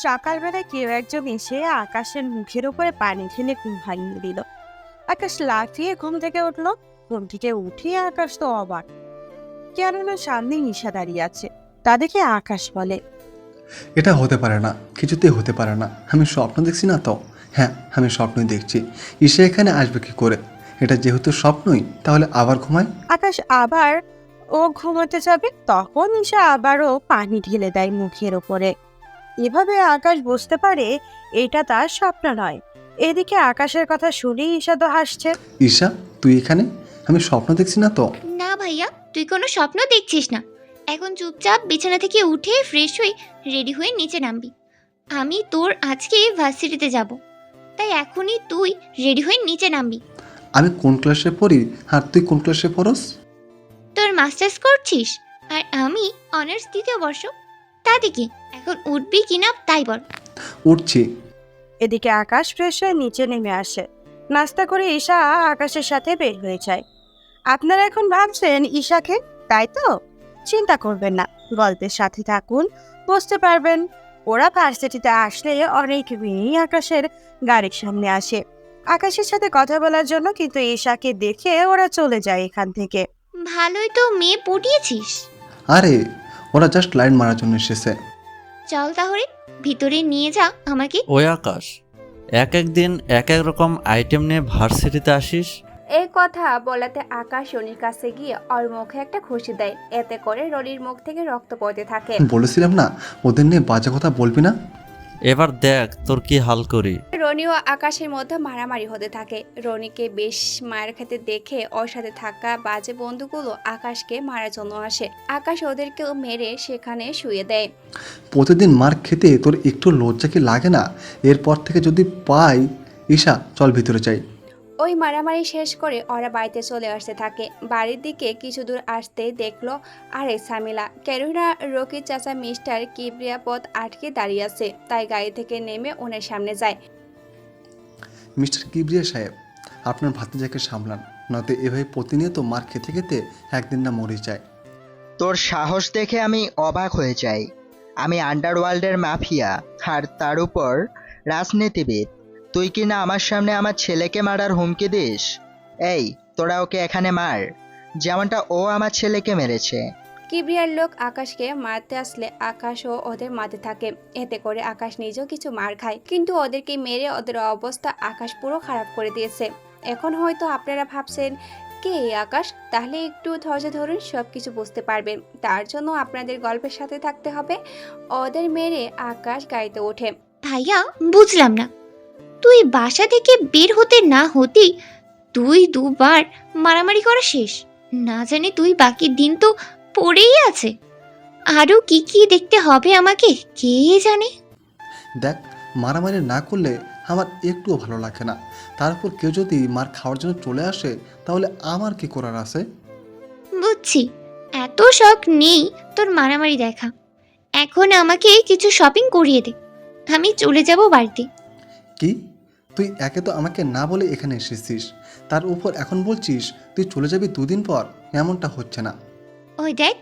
সকালবেলায় কেউ একজন এসে আকাশের মুখের উপরে পানি ঢেলে ঘুম ভাঙিয়ে দিল। আকাশ লাফিয়ে ঘুম থেকে উঠলো। ঘুম থেকে উঠে আকাশ তো অবাক, কেননা সামনে ঈশা দাঁড়িয়ে আছে। তা দেখে আকাশ বলে, এটা হতে পারে না, কিছুতেই হতে পারে না। আমি স্বপ্ন দেখছি না তো? হ্যাঁ, আমি স্বপ্নই দেখছি। ঈশা এখানে আসবে কি করে? এটা যেহেতু স্বপ্নই, তাহলে আবার ঘুমায়। আকাশ আবার ও ঘুমোতে যাবে, তখন ঈশা আবারও পানি ঢেলে দেয় মুখের ওপরে। এভাবে আকাশ বুঝতে পারে এটা তার স্বপ্ন নয়। এদিকে আকাশের কথা শুনে ঈশা তো হাসছে। ঈশা, তুই এখানে? আমি স্বপ্ন দেখছি না তো? না ভাইয়া, তুই কোনো স্বপ্ন দেখছিস না। এখন চুপচাপ বিছানা থেকে উঠে ফ্রেশ হয়ে রেডি হয়ে নিচে নামবি। আমি তোর আজকে ভার্সিটিতে যাব, তাই এখনই তুই রেডি হয়ে নিচে নামবি। আমি কোন ক্লাসে পড়ি আর তুই কোন ক্লাসে পড়স? তোর মাস্টার্স করছিস আর আমি অনার্স দ্বিতীয় বর্ষ। তাতে কি, এখন উঠবি কিনা তাই বল। উঠছি। এদিকে আকাশ ফ্রেশ হয়ে নিচে নেমে আসে। নাস্তা করে ঈশা আকাশের সাথে বের হয়ে যায়। আপনারা এখন ভাবছেন ঈশাকে, তাই তো? চিন্তা করবেন না, গল্পের সাথে থাকুন, বুঝতে পারবেন। ওরা ভার্সিটিতে আসলে অনেক মেয়েই আকাশের গাড়ির সামনে আসে আকাশের সাথে কথা বলার জন্য, কিন্তু ঈশাকে দেখে ওরা চলে যায় এখান থেকে। ভালোই তো মেয়ে পটিয়েছিস। আরে, ওরা জাস্ট লাইন মারার জন্য এসেছে। চল তাহলে ভিতরে নিয়ে যা আমাকে। ওই আকাশ, এক এক দিন এক এক রকম আইটেম নিয়ে ভার্সিটিতে আসিস। এই কথা বলাতে আকাশ রনির কাছে গিয়ে ওর মুখে একটা ঘুষি দেয়। এতে করে রনির মুখ থেকে রক্ত পড়তে থাকে। বলেছিলাম না, ওদের নিয়ে বাজে কথা বলবি না। এবার দেখ তোর কি হাল করি। রনি ও আকাশের মধ্যে মারামারি হতে থাকে। রনিকে বেশ মায়ের খেতে দেখে ওর সাথে থাকা বাজে বন্ধুগুলো আকাশকে মারার জন্য আসে। আকাশ ওদেরকেও মেরে সেখানে শুয়ে দেয়। প্রতিদিন মার খেতে তোর একটু লজ্জা কি লাগে না? এরপর থেকে যদি পাই। ঈশা, চল ভিতরে যাই। ওই মারামারি শেষ করে ওরা বাড়িতে চলে আসতে থাকে। বাড়ির দিকে কিছু দূর আসতেই দেখলো আরে সামিলা, ক্যারোনা রকির চাচা মিস্টার কিবরিয়া পথ আটকে দাঁড়িয়ে আছে, তাই গাড়ি থেকে নেমে ওনার সামনে যায়। মিস্টার কিবরিয়া সাহেব, আপনার ভাতিজাকে সামলান, নয়তো এভাবে প্রতিনিয়ত মার খেতে খেতে একদিন না মরে যায়। তোর সাহস দেখে আমি অবাক হয়ে যাই। আমি আন্ডারওয়ার্ল্ডের মাফিয়া, আর তার উপর রাজনীতিবিদ। তুই কি না আমার সামনে আমার ছেলেকে মারার হুমকি দিস? এই, তোরা ওকে এখানে মার, যেমনটা ও আমার ছেলেকে মেরেছে। কিবরিয়ার লোক আকাশকে মারতে আসলে আকাশও ওদের মারতে থাকে। এতে করে আকাশ নিজেও কিছু মার খায়, কিন্তু ওদেরকে মেরে ওদের অবস্থা আকাশ পুরো খারাপ করে দিয়েছে। এখন হয়তো আপনারা ভাবছেন কে এই আকাশ, তাহলে একটু ধৈর্য ধরুন, সব কিছু বুঝতে পারবেন। তার জন্য আপনাদের গল্পের সাথে থাকতে হবে। ওদের মেরে আকাশ গাড়িতে ওঠে। ভাইয়া, বুঝলাম না, তুই বাসা থেকে বের হতে না হতেই তুই দুবার মারামারি করা শেষ। না জানি তুই বাকি দিন তো পড়েই আছে। আরও কি কি দেখতে হবে আমাকে কে জানে। দেখ, মারামারি না করলে আমার একটুও ভালো লাগে না। তারপর কেউ যদি মার খাওয়ার জন্য চলে আসে, তাহলে আমার কি করার আছে? বুঝছি, এত শখ নেই তোর মারামারি দেখা। এখন আমাকে কিছু শপিং করিয়ে দে, আমি চলে যাব বাড়িতে। কি? তুই একে তো আমাকে না বলে এখানে এসেছিস, তার উপর এখন বলছিস তুই চলে যাবি দুদিন পর? এমনটা হচ্ছে না। ওই দেখ,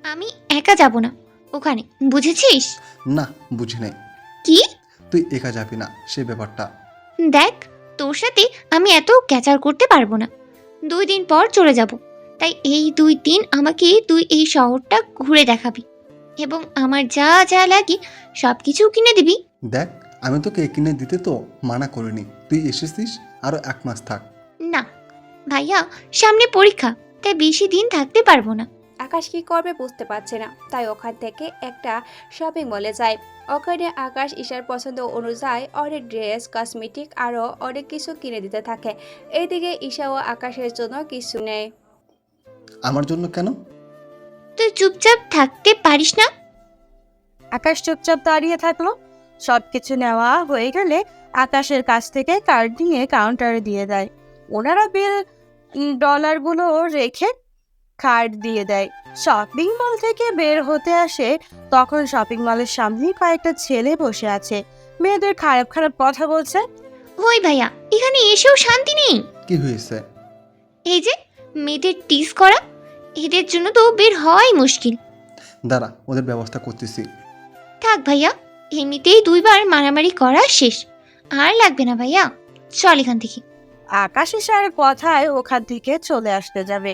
আমি একা যাব না ওখানে, বুঝেছিস? না, বুঝি নাই। কি? তুই একা যাবি না, সে ব্যাপারটা। দেখ, তোর সাথে আমি এত ক্যাচার করতে পারবো না। 2 দিন পর চলে যাব, তাই এই 2 দিন আমাকে তুই এই শহরটা ঘুরে দেখাবি এবং আমার যা যা লাগে সব কিছু কিনে দিবি। দেখ, আমি তোকে কিনে দিতে তো মানা করিনি, তুই এসেছিস, আরও 1 মাস থাক। না ভাইয়া, সামনে পরীক্ষা, তাই বেশি দিন থাকতে পারবো না। আকাশ কি করবে বুঝতে পারছে না, তাই ওখান থেকে একটা শপিং মলে যায়। ওখানে আকাশ ঈশার পছন্দ অনুযায়ী অনেক ড্রেস, কসমেটিক আরও অনেক কিছু কিনে দিতে থাকে। এইদিকে ঈশা ও আকাশের জন্য কিছু নেয়। আমার জন্য কেন? তুই চুপচাপ থাকতে পারিস না? আকাশ চুপচাপ দাঁড়িয়ে থাকলো। সবকিছু নেওয়া হয়ে গেলে আকাশের কাছ থেকে কার্ড নিয়ে কাউন্টারে দিয়ে দেয়। ওনারা বিল ডলারগুলো রেখে কার্ড দিয়ে দেয়। শপিং মল থেকে বের হতে আসে, তখন শপিং মলের সামনে কয়েকটা ছেলে বসে আছে, মেয়েদের খারাপ খারাপ কথা বলছে। ওই ভাইয়া, এখানে এসেও শান্তি নেই। কি হয়েছে? এই যে মেয়েদের টিস করা, এদের জন্য তো বের হওয়াই মুশকিল। দাঁড়া, ওদের ব্যবস্থা করতেছি। থাক ভাইয়া, এমনিতেই 2বার মারামারি করা শেষ, আর লাগবে না ভাইয়া, চল এখান থেকে। আকাশ ঈশার কথায় ওখান থেকে চলে আসতে যাবে,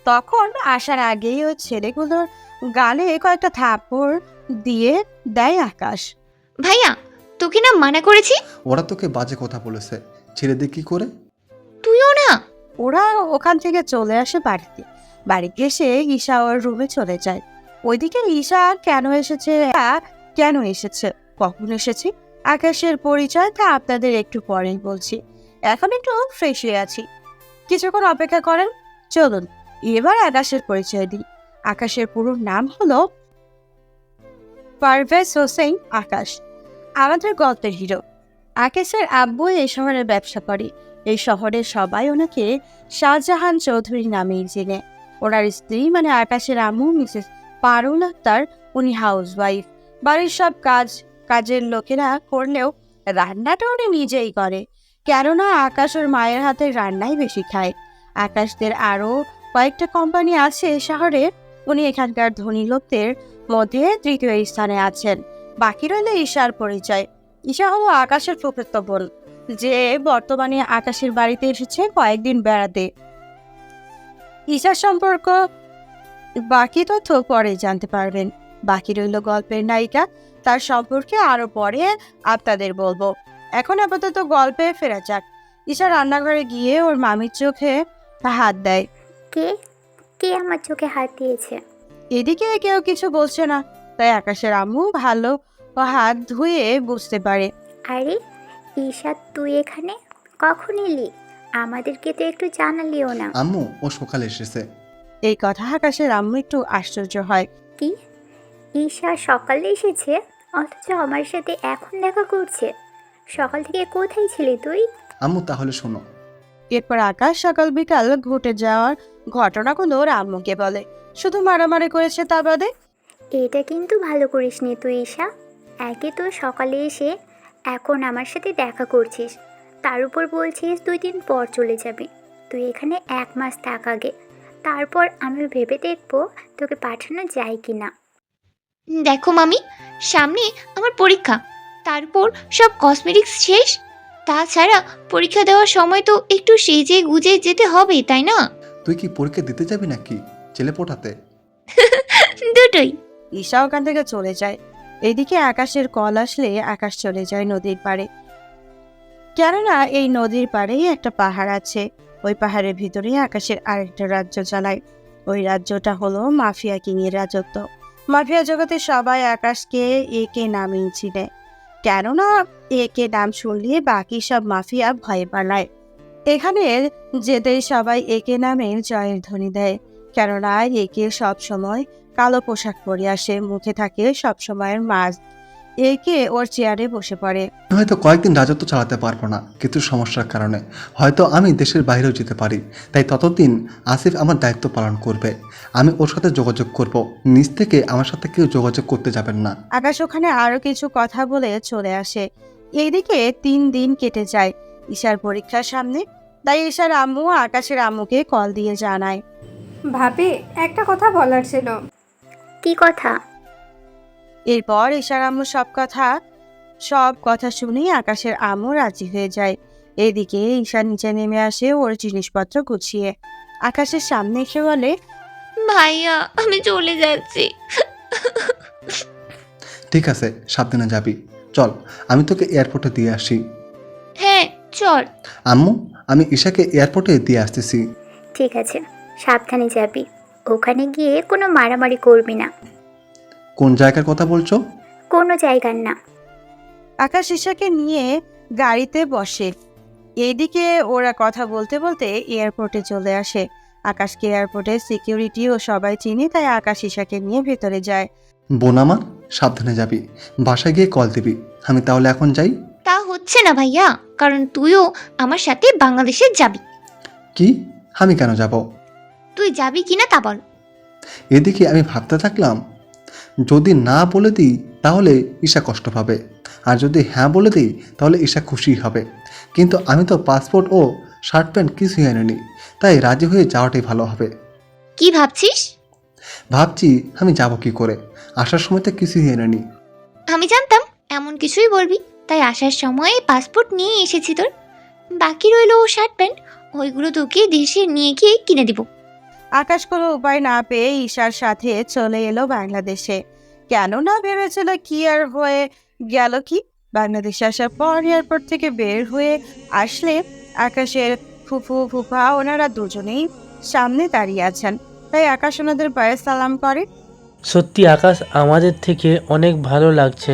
তখন আসার আগেই ওই ছেলেগুলোর গালে কয়েকটা থাপ্পড় দিয়ে দেয় আকাশ। ভাইয়া, তোকে না মানা করেছি। ওরা তোকে বাজে কথা বলেছে, ছেড়ে দে কি করে। তুইও না। ওরা ওখান থেকে চলে আসে বাড়িতে। বাড়িতে এসে ঈশা ওর রুমে চলে যায়। ওইদিকে ঈশা কেন এসেছে কখন এসেছে আকাশের পরিচয় তা আপনাদের একটু পরেই বলছি। এখন একটু ফ্রেশ হয়ে আছি, কিছুক্ষণ অপেক্ষা করেন। চলুন এবার আকাশের পরিচয় দিই। আকাশের পুরো নাম হলো পারভেজ হোসেন আকাশ, আমাদের গল্পের হিরো। আকাশের আব্বু এই শহরে ব্যবসা করে। এই শহরের সবাই ওনাকে শাহজাহান চৌধুরী নামেই চেনে। ওনার স্ত্রী মানে আকাশের আম্মু মিসেস পারুল আক্তার, উনি হাউসওয়াইফ। বাড়ির সব কাজের লোকেরা করলেও রান্নাটা উনি নিজেই করে, কেননা আকাশ ওর মায়ের হাতের রান্নাই বেশি খায়। আকাশদের আরও কয়েকটা কোম্পানি আছে শহরে, উনি এখানকার ধনী লোকদের মধ্যে তৃতীয় স্থানে আছেন। বাকি রইল ঈশার পরিচয়। ঈশা হলো আকাশের ফুফাতো বোন, যে বর্তমানে আকাশের বাড়িতে এসেছে কয়েকদিন বেড়াতে। ঈশার সম্পর্ক বাকি তথ্য পরে জানতে পারবেন। বাকি রইল গল্পের নায়িকা, তার সম্পর্কে আরো পরে আপনাদের বলবো। এখন আপাতত গল্পে ফেরা যাক। ঈশা রান্নাঘরে গিয়ে ওর মামির চোখে হাত দেয়। কে কে আমার চোখে হাত দিয়েছে? এদিকে কেউ কিছু বলছে না, তাই আকাশের আম্মু ভালো হাত ধুয়ে বুঝতে পারে। আরে ঈশা, তুই এখানে কখন এলি? আমাদেরকে তো একটু জানালিও না। আম্মু, ও সকালে এসেছে। এই কথা আকাশের আম্মু একটু আশ্চর্য হয়। কি, ঈশা সকালে এসেছে অথচ আমার সাথে এখন দেখা করছে? সকাল থেকে কোথায় ছিলি তুই? আম্মু তাহলে শোনো। এরপর আকাশ সকাল বিকাল ঘটে যাওয়ার ঘটনাগুলো ওর আম্মুকে বলে। শুধু মারামারি করেছে তা বাদে। এটা কিন্তু ভালো করিসনি তুই ঈশা। একে তো সকালে এসে এখন আমার সাথে দেখা করছিস, তার উপর বলছিস 2 দিন পর চলে যাবি। তুই এখানে 1 মাস থাক আগে, তারপর আমি ভেবে দেখবো তোকে পাঠানো যায় কি না। দেখো মামি, সামনে আমার পরীক্ষা, তারপর সব কসমেটিক্স শেষ। তাছাড়া পরীক্ষা দেওয়ার সময় তো একটু সেজে গুজে যেতে হবে, তাই না? তুই কি পরীক্ষা দিতে যাবি নাকি ছেলে পটাতে? দুটোই। ঈশা ওখান থেকে চলে যায়। এদিকে আকাশের কল আসলে আকাশ চলে যায় নদীর পাড়ে, কেননা এই নদীর পাড়েই একটা পাহাড় আছে। ওই পাহাড়ের ভিতরে আকাশের আরেকটা রাজ্য চালায়। ওই রাজ্যটা হলো মাফিয়া কিংয়ের রাজত্ব। মাফিয়া জগতে সবাই আকাশকে একে নামেই চিনে, কেননা একে নাম শুনলে বাকি সব মাফিয়া ভয় পালায়। এখানে যেতেই সবাই একে নামের জয়ের ধ্বনি দেয়, কেননা একে সব সময় কালো পোশাক পরে আসে, মুখে থাকে সব সময়ের মাস্ক। একে ওর চেয়ারে বসে পড়ে। হয়তো কয়েকদিন রাজত্ব চালাতে পারবো না, কিছু সমস্যার কারণে হয়তো আমি দেশের বাইরেও যেতে পারি। তাই ততদিন আসিফ আমার দায়িত্ব পালন করবে। আমি ওর সাথে যোগাযোগ করব, নিজ থেকে আমার সাথে কেউ যোগাযোগ করতে যাবেন না। আকাশ ওখানে আরো কিছু কথা বলে চলে আসে। এইদিকে 3 দিন কেটে যায় ঈশার পরীক্ষার সামনে। তাই ঈশার আম্মু আকাশের আম্মুকে কল দিয়ে জানায়। ভাবি, একটা কথা বলার ছিল। কি কথা? এরপর ঈশার আম্মু সব কথা শুনেই আকাশের আম্মু রাজি হয়ে যায়। এদিকে ঈশা নিচে নেমে আসে ওর জিনিসপত্র গুছিয়ে। আকাশের সামনে এসে বলে, ভাইয়া, আমি চলে যাচ্ছি। ঠিক আছে, সাবধানে যাবি। চল, আমি তোকে এয়ারপোর্টে দিয়ে আসি। হ্যাঁ চল। আম্মু, আমি ঈশাকে এয়ারপোর্টে দিয়ে আসতেছি। ঠিক আছে, সাবধানে যাবি। ওখানে গিয়ে কোনো মারামারি করবি না। কোন জায়গার কথা বলছো? কোনো জায়গার না। আকাশ ঈশাকে নিয়ে গাড়িতে বসে। এইদিকে ওরা কথা বলতে বলতে এয়ারপোর্টে চলে আসে। আকাশকে এয়ারপোর্টের সিকিউরিটি ও সবাই চিনে, তাই আকাশ ঈশাকে নিয়ে ভেতরে যায়। বোন আমার, সাবধানে যাবি, বাসায় গিয়ে কল দিবি। আমি তাহলে এখন যাই। তা হচ্ছে না ভাইয়া, কারণ তুইও আমার সাথে বাংলাদেশে যাবি। কি? আমি কেন যাব? তুই যাবি কিনা তা বল। এদিকে আমি ভাবতে থাকলাম, যদি না বলে দিই তাহলে ঈশা কষ্ট পাবে, আর যদি হ্যাঁ বলে দিই তাহলে ঈশা খুশি হবে। কিন্তু আমি তো পাসপোর্ট ও শার্ট প্যান্ট কিছুই আনিনি, তাই রাজি হয়ে যাওয়াটাই ভালো হবে। কি ভাবছিস? ভাবছি আমি যাব কি করে, আসার সময় তো কিছুই এনেনি। আমি জানতাম এমন কিছুই বলবি, তাই আসার সময় পাসপোর্ট নিয়ে এসেছি তোর। বাকি রইলো শার্ট প্যান্ট, ওইগুলো তোকে দেশে নিয়ে গিয়ে কিনে দিব। আকাশ কোনো উপায় না পেয়ে ঈশার সাথে চলে এলো বাংলাদেশে। কেননা ভেবেছিল কি আর হয়ে গেল কি, বাংলাদেশে আসার পর এয়ারপোর্ট থেকে বের হয়ে আসলে আকাশের ফুফু ফুফা ওনারা দুজনেই সামনে দাঁড়িয়ে আছেন। তাই আকাশ ওনাদের পায়ে সালাম করে। সত্যি আকাশ, আমাদের থেকে অনেক ভালো লাগছে,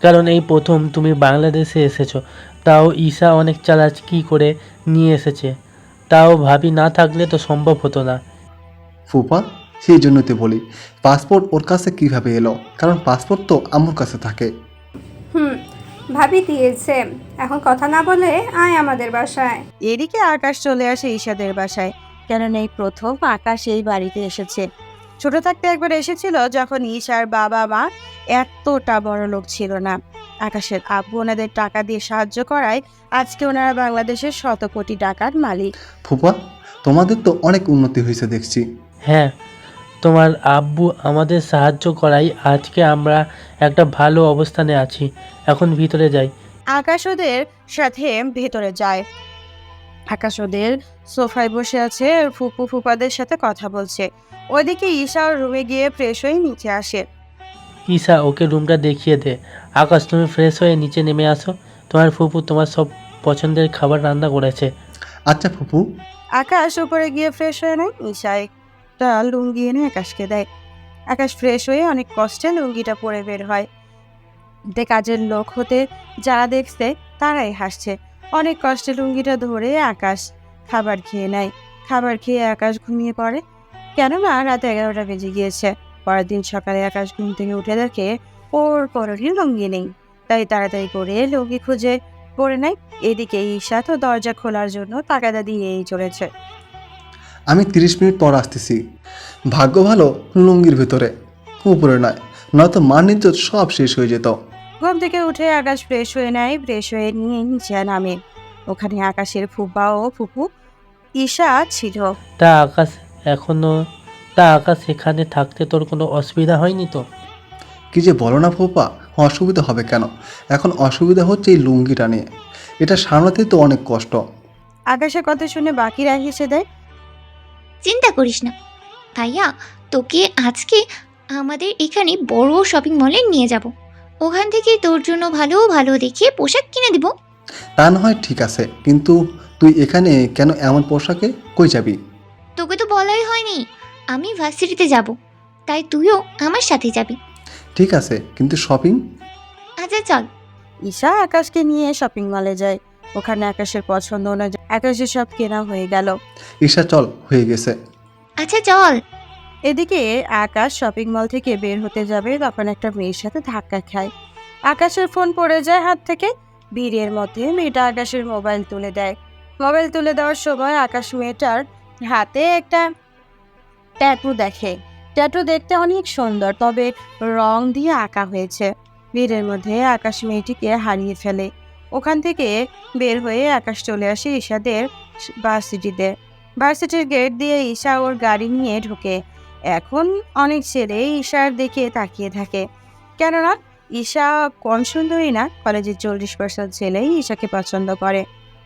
কারণ এই প্রথম তুমি বাংলাদেশে এসেছো। তাও ঈশা অনেক চালাকি করে নিয়ে এসেছে, তাও ভাবি না থাকলে তো সম্ভব হতো না। ফুপা, সেই জন্য তো বলি পাসপোর্ট ওর কাছে কিভাবে এলো, কারণ পাসপোর্ট তো আমার কাছে থাকে। ভাবি দিয়েছে, এখন কথা না বলে আয় আমাদের বাসায়। এদিকে আকাশ চলে আসে ঈশাদের বাসায়, কেননা এই প্রথম আকাশ এই বাড়িতে এসেছে। ছোট থাকতে একবার এসেছিল, যখন ঈশার বাবা মা এতটা বড় লোক ছিল না। আকাশের আব্বু ওনাদের টাকা দিয়ে সাহায্য করায় আজকে ওনারা বাংলাদেশের 100 কোটি টাকার মালিক। ফুপা, তোমাদের তো অনেক উন্নতি হয়েছে দেখছি। হ্যাঁ, তোমার আব্বু আমাদের সাহায্য করাই আজকে আমরা একটা ভালো অবস্থানে আছি। এখন ভিতরে যাই। আকাশ ওদের সাথে ভেতরে যায়। আকাশ ওদের সোফায় বসে আছে, ফুপু ফুপাদের সাথে কথা বলছে। ওইদিকে ঈশা ওর রুমে গিয়ে ফ্রেশ হয়ে নিচে আসে। ঈশা, ওকে রুমটা দেখিয়ে দে। আকাশ, তুমি ফ্রেশ হয়ে নিচে নেমে আসো, তোমার ফুপু তোমার সব পছন্দের খাবার রান্না করেছে। আচ্ছা ফুপু। আকাশ উপরে গিয়ে ফ্রেশ হয়ে নেয়। ঈশা একটা লুঙ্গি এনে আকাশকে দেয়। আকাশ ফ্রেশ হয়ে অনেক কষ্টে লুঙ্গিটা পরে বের হয়। কাজের লোক হতে যারা দেখছে তারাই হাসছে। অনেক কষ্টে লুঙ্গিটা ধরে আকাশ খাবার খেয়ে নেয়। খাবার খেয়ে আকাশ ঘুমিয়ে পড়ে, কেননা রাত 11টা বেজে গিয়েছে। পরের দিন সকালে আকাশ ঘুম থেকে উঠে দেখে ওর পরনে লুঙ্গি নেই, তাই তাড়াতাড়ি করে লুঙ্গি খুঁজে পরে নেয়। এদিকে ঈশা তো দরজা খোলার জন্য তাগাদা দিয়েই চলেছে। আমি 30 মিনিট পর আসতেছি। ভাগ্য ভালো লুঙ্গির ভিতরে, উপরে নয়, নয়তো মান ইজ্জত সব শেষ হয়ে যেত। ঘুম থেকে উঠে আকাশ ফ্রেশ হয়ে নেয়। ফ্রেশ হয়ে নিয়ে নিচে নামে। ওখানে আকাশের ফুপা ও ফুপু ঈশা ছিল। তা আকাশ এখানে থাকতে তোর কোনো অসুবিধা হয়নি তো? কি যে বলো না ফুপা, অসুবিধা হবে কেন? এখন অসুবিধা হচ্ছে এই লুঙ্গিটা নিয়ে, এটা সামলাতে তো অনেক কষ্ট। আকাশের কথা শুনে বাকিরা হেসে দেয়। চিন্তা করিস না ভাইয়া, তোকে আজকে আমাদের এখানে বড় শপিং মলে নিয়ে যাব। ওখান থেকে তোর জন্য ভালো ভালো দেখে পোশাক কিনে দিব। তা না হয় ঠিক আছে, কিন্তু তুই এখানে কেন এমন পোশাকে কই যাবি? তোকে তো বলাই হয়নি, আমি ভার্সিটিতে যাব, তাই তুইও আমার সাথে যাবি। ঠিক আছে, কিন্তু শপিং? আচ্ছা চল। ঈশা আকাশকে নিয়ে শপিং মলে যায়। ওখানে আকাশের পছন্দ অনুযায়ী আকাশের সব কেনা হয়ে গেল। ঈশা চল, হয়ে গেছে। আচ্ছা চল। এদিকে আকাশ শপিং মল থেকে বের হতে যাবে, তখন একটা মেয়ের সাথে ধাক্কা খায়। আকাশের ফোন পড়ে যায় হাত থেকে। ভিড়ের মধ্যে মেয়েটা আকাশের মোবাইল তুলে দেয়। মোবাইল তুলে দেওয়ার সময় আকাশ মেয়েটার হাতে একটা ট্যাটু দেখে। ট্যাটু দেখতে অনেক সুন্দর, তবে রং দিয়ে আঁকা হয়েছে। ভিড়ের মধ্যে আকাশ মেয়েটিকে হারিয়ে ফেলে। ওখান থেকে বের হয়ে আকাশ চলে আসে ঈশাদের ভার্সিটিতে। ভার্সিটির গেট দিয়ে ঈশা ওর গাড়ি নিয়ে ঢোকে। এখন অনেক ছেলে ঈশার দিকে তাকিয়ে থাকে, কেননা ঈশা কম সুন্দরী না। কলেজের 40% ছেলেই ঈশাকে পছন্দ করে।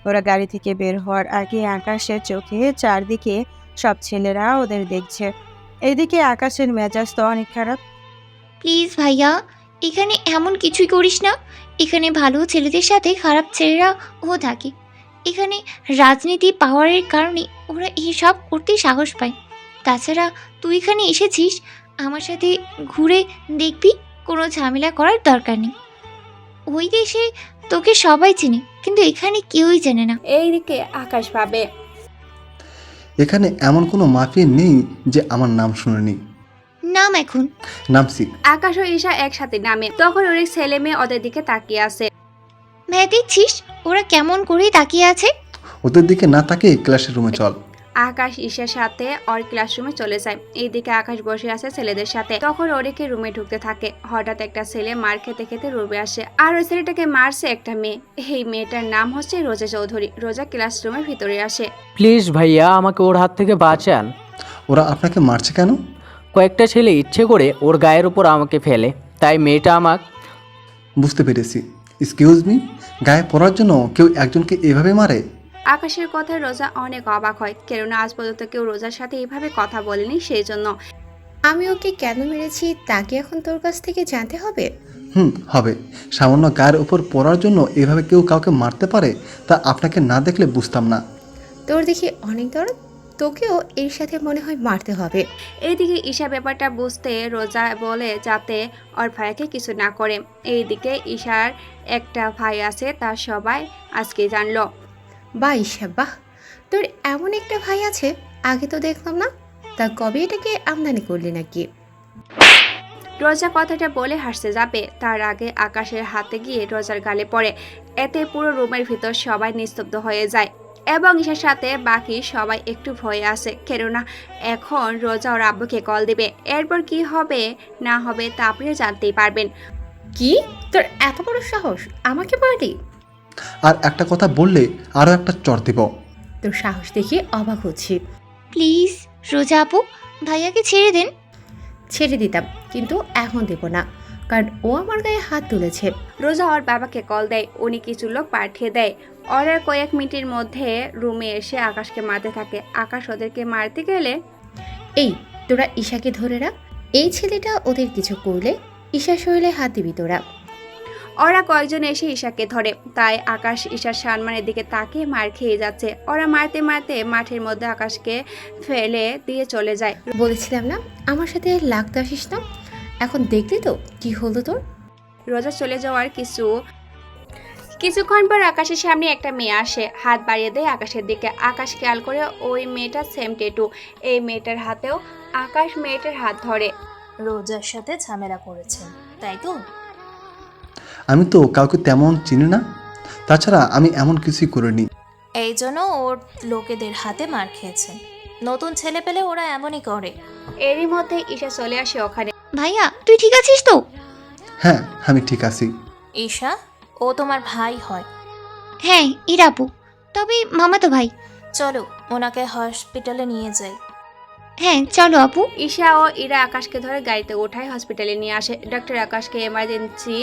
ওরা গাড়ি থেকে বের হওয়ার আগে আকাশের চোখে চারদিকে সব ছেলেরা ওদের দেখছে। এদিকে আকাশের মেজাজ তো অনেক খারাপ। প্লিজ ভাইয়া, এখানে এমন কিছুই করিস না। এখানে ভালো ছেলেদের সাথে খারাপ ছেলেরা ও থাকে। এখানে রাজনীতি পাওয়ারের কারণে ওরা এসব করতে সাহস পায়। তাছাড়া তুই এখানে এসেছিস আমার সাথে ঘুরে দেখবি, কোনো ঝামেলা করার দরকার নেই। ওই দেশে তোকে সবাই চেনে, কিন্তু এখানে কেউই চেনে না। এইদিকে আকাশ ভাবে, এখানে এমন কোনো মাফিয়া নেই যে আমার নাম শুনেনি। নাম এখন। নামছি। আকাশ ও ঈশা একসাথে নামে। তখন অনেক ছেলে মেয়ে ওদের দিকে তাকিয়ে আছে। ভাই দেখছিস ওরা কেমন করে তাকিয়ে আছে? ওদের দিকে না তাকিয়ে ক্লাসের রুমে চল। আকাশ ঈশার সাথে ওর ক্লাসরুমে চলে যায়। এইদিকে আকাশ বসে আছে ছেলেদের সাথে। তখন ওরিকে রুমে ঢুকতে থাকে। হঠাৎ একটা ছেলে মার খেতে খেতে রুমে আসে, আর ওই ছেলেটাকে মারছে একটা মেয়ে। এই মেয়েটার নাম হচ্ছে রোজা চৌধুরী। রোজা ক্লাসরুমের ভিতরে আসে। প্লিজ ভাইয়া, আমাকে ওর হাত থেকে বাঁচান। ওরা আপনাকে মারছে কেন? কয়েকটা ছেলে ইচ্ছে করে ওর গায়ের উপর আমাকে ফেলে, তাই মেয়েটা আমাকে। বুঝতে পেরেছি। এক্সকিউজ মি, গায়ে পড়ার জন্য কেউ একজনকে এভাবে মারে? আকাশের কথায় রোজা অনেক অবাক হয়, কেননা আজ পর্যন্ত কেউ রোজার সাথে এইভাবে কথা বলেনি। সেই জন্য আমি ওকে কেন মেরেছি তা কি এখন তোর কাছ থেকে জানতে হবে? হবে। সামান্য গায়ের উপর পড়ার জন্য এভাবে কেউ কাউকে মারতে পারে, তা আপনাকে না দেখলে বুঝতাম না। তোর দেখি অনেক দরদ, তোকেও এর সাথে মনে হয় মারতে হবে। এইদিকে ঈশা ব্যাপারটা বুঝতে রোজা বলে যাতে ওর ভাইকে কিছু না করে। এইদিকে ঈশার একটা ভাই আছে, তার সবাই আজকে জানলো। বাহ ঈশা, বাহ, তোর এমন একটা ভাই আছে, আগে তো দেখলাম না। তা কবে এটাকে আমদানি করলি নাকি? রোজা কথাটা বলে হাসতে যাবে, তার আগে আকাশের হাতে গিয়ে রোজার গালে পড়ে। এতে পুরো রুমের ভিতর সবাই নিস্তব্ধ হয়ে যায় এবং ঈশার সাথে বাকি সবাই একটু ভয়ে আসে, কেননা এখন রোজা ওর আব্বুকে কল দিবে। এরপর কি হবে না হবে তা আপনি জানতেই পারবেন। কি, তোর এত বড় সাহস আমাকে মারলি? আর একটা কথা বললে আরও একটা চড় দিব। তোর সাহস দেখে অবাক হচ্ছি। প্লিজ রোজা আপু, ভাইয়াকে ছেড়ে দেন। ছেড়ে দিতাম, কিন্তু এখন দেব না, কারণ ও আমার গায়ে হাত তুলেছে। রোজা ওর বাবাকে কল দেয়, উনি কিছু লোক পাঠিয়ে দেয়। ওরা কয়েক মিনিটের মধ্যে রুমে এসে আকাশকে মারতে থাকে। আকাশ ওদেরকে মারতে গেলে, এই তোরা ঈশাকে ধরে রাখ, এই ছেলেটা ওদের কিছু করলে ঈশার শরীরে হাত দিবি তোরা। ওরা কয়েকজন এসে ঈশাকে ধরে, তাই আকাশ ঈশার সম্মানের দিকে তাকিয়ে মার খেয়ে যাচ্ছে। ওরা মারতে মারতে মাঠের মধ্যে আকাশকে ফেলে দিয়ে চলে যায়। বলেছিলাম না আমার সাথে লাগতে আসিস না, এখন দেখলি তো কি হলো তোর। রোজা চলে যাওয়ার কিছুক্ষণ পর আকাশের সামনে একটা মেয়ে আসে, হাত বাড়িয়ে দেয় আকাশের দিকে। আকাশ খেয়াল করে ওই মেয়েটার সেম টেটু। এই মেয়েটার হাতেও আকাশ মেয়েটার হাত ধরে। রোজার সাথে ঝামেলা করেছেন তাই তো? আমি তো কাউকে তেমন চিনি না, তাছাড়া আমি এমন কিছুই করিনি। এই জন্য ওর লোকেদের হাতে মার খেয়েছেন। নতুন ছেলে পেলে ওরা এমনই করে। এরই মধ্যে ঈশা চলে আসে ওখানে। ভাইয়া তুই ঠিক আছিস তো? হ্যাঁ, আমি ঠিক আছি। ঈশা, ও তোমার ভাই হয়? হ্যাঁ ইরাপু, তবে মামাতো ভাই। চলো ওনাকে হসপিটালে নিয়ে যাই। হ্যাঁ চলো আপু। ঈশা ও ইরা আকাশকে ধরে গাড়িতে ওঠায় হসপিটালে নিয়ে আসে। ডক্টর আকাশকে এমার্জেন্সি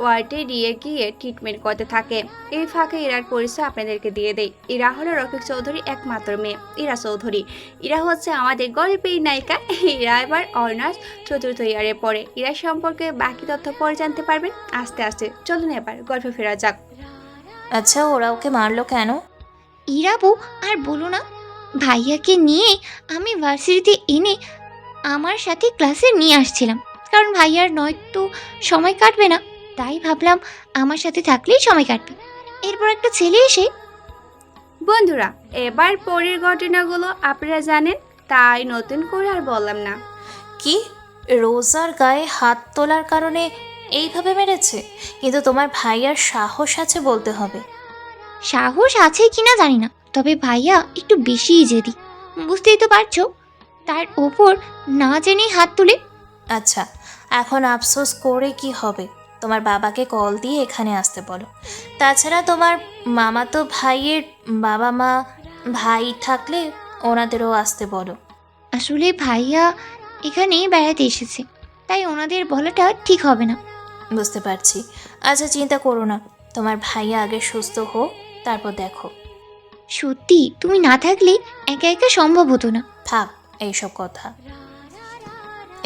ওয়ার্ডে নিয়ে গিয়ে ট্রিটমেন্ট করতে থাকে। এই ফাঁকে ইরার পরিচয় আপনাদেরকে দিয়ে দেয়। ইরা হলো রফিক চৌধুরী একমাত্র মেয়ে, ইরা চৌধুরী। ইরা হচ্ছে আমাদের গল্পের নায়িকা। ইরা এবার অনার্স 4th ইয়ারে পড়ে। ইরা সম্পর্কে বাকি তথ্য পরে জানতে পারবেন আস্তে আস্তে। চলুন এবার গল্পে ফেরা যাক। আচ্ছা, ওরা ওকে মারলো কেন? ইরাপু আর বলো না, ভাইয়াকে নিয়ে আমি ভার্সিটিতে এনে আমার সাথে ক্লাসে নিয়ে আসছিলাম, কারণ ভাইয়ার নয়তো সময় কাটবে না, তাই ভাবলাম আমার সাথে থাকলেই সময় কাটবে। এরপর একটা ছেলে এসে। বন্ধুরা, এবার পরের ঘটনাগুলো আপনারা জানেন, তাই নতুন করে আর বললাম না। কি, রোজার গায়ে হাত তোলার কারণে এইভাবে মেরেছে? কিন্তু তোমার ভাইয়ার সাহস আছে বলতে হবে। সাহস আছে কিনা জানি না, তবে ভাইয়া একটু বেশিই জেদি, বুঝতেই তো পারছো। তার ওপর না জেনেই হাত তুলে। আচ্ছা, এখন আফসোস করে কি হবে? তোমার বাবাকে কল দিয়ে এখানে আসতে বলো। তাছাড়া তোমার মামাতো ভাইয়ের বাবা মা ভাই থাকলে ওনাদেরও আসতে বলো। আসলে ভাইয়া এখানে বেড়াতে এসেছে, তাই ওনাদের বলাটা ঠিক হবে না। বুঝতে পারছি। আচ্ছা, চিন্তা করো না, তোমার ভাইয়া আগে সুস্থ হোক, তারপর দেখো। সত্যি তুমি না থাকলে একা একা সম্ভব হতো না। থাক এইসব কথা।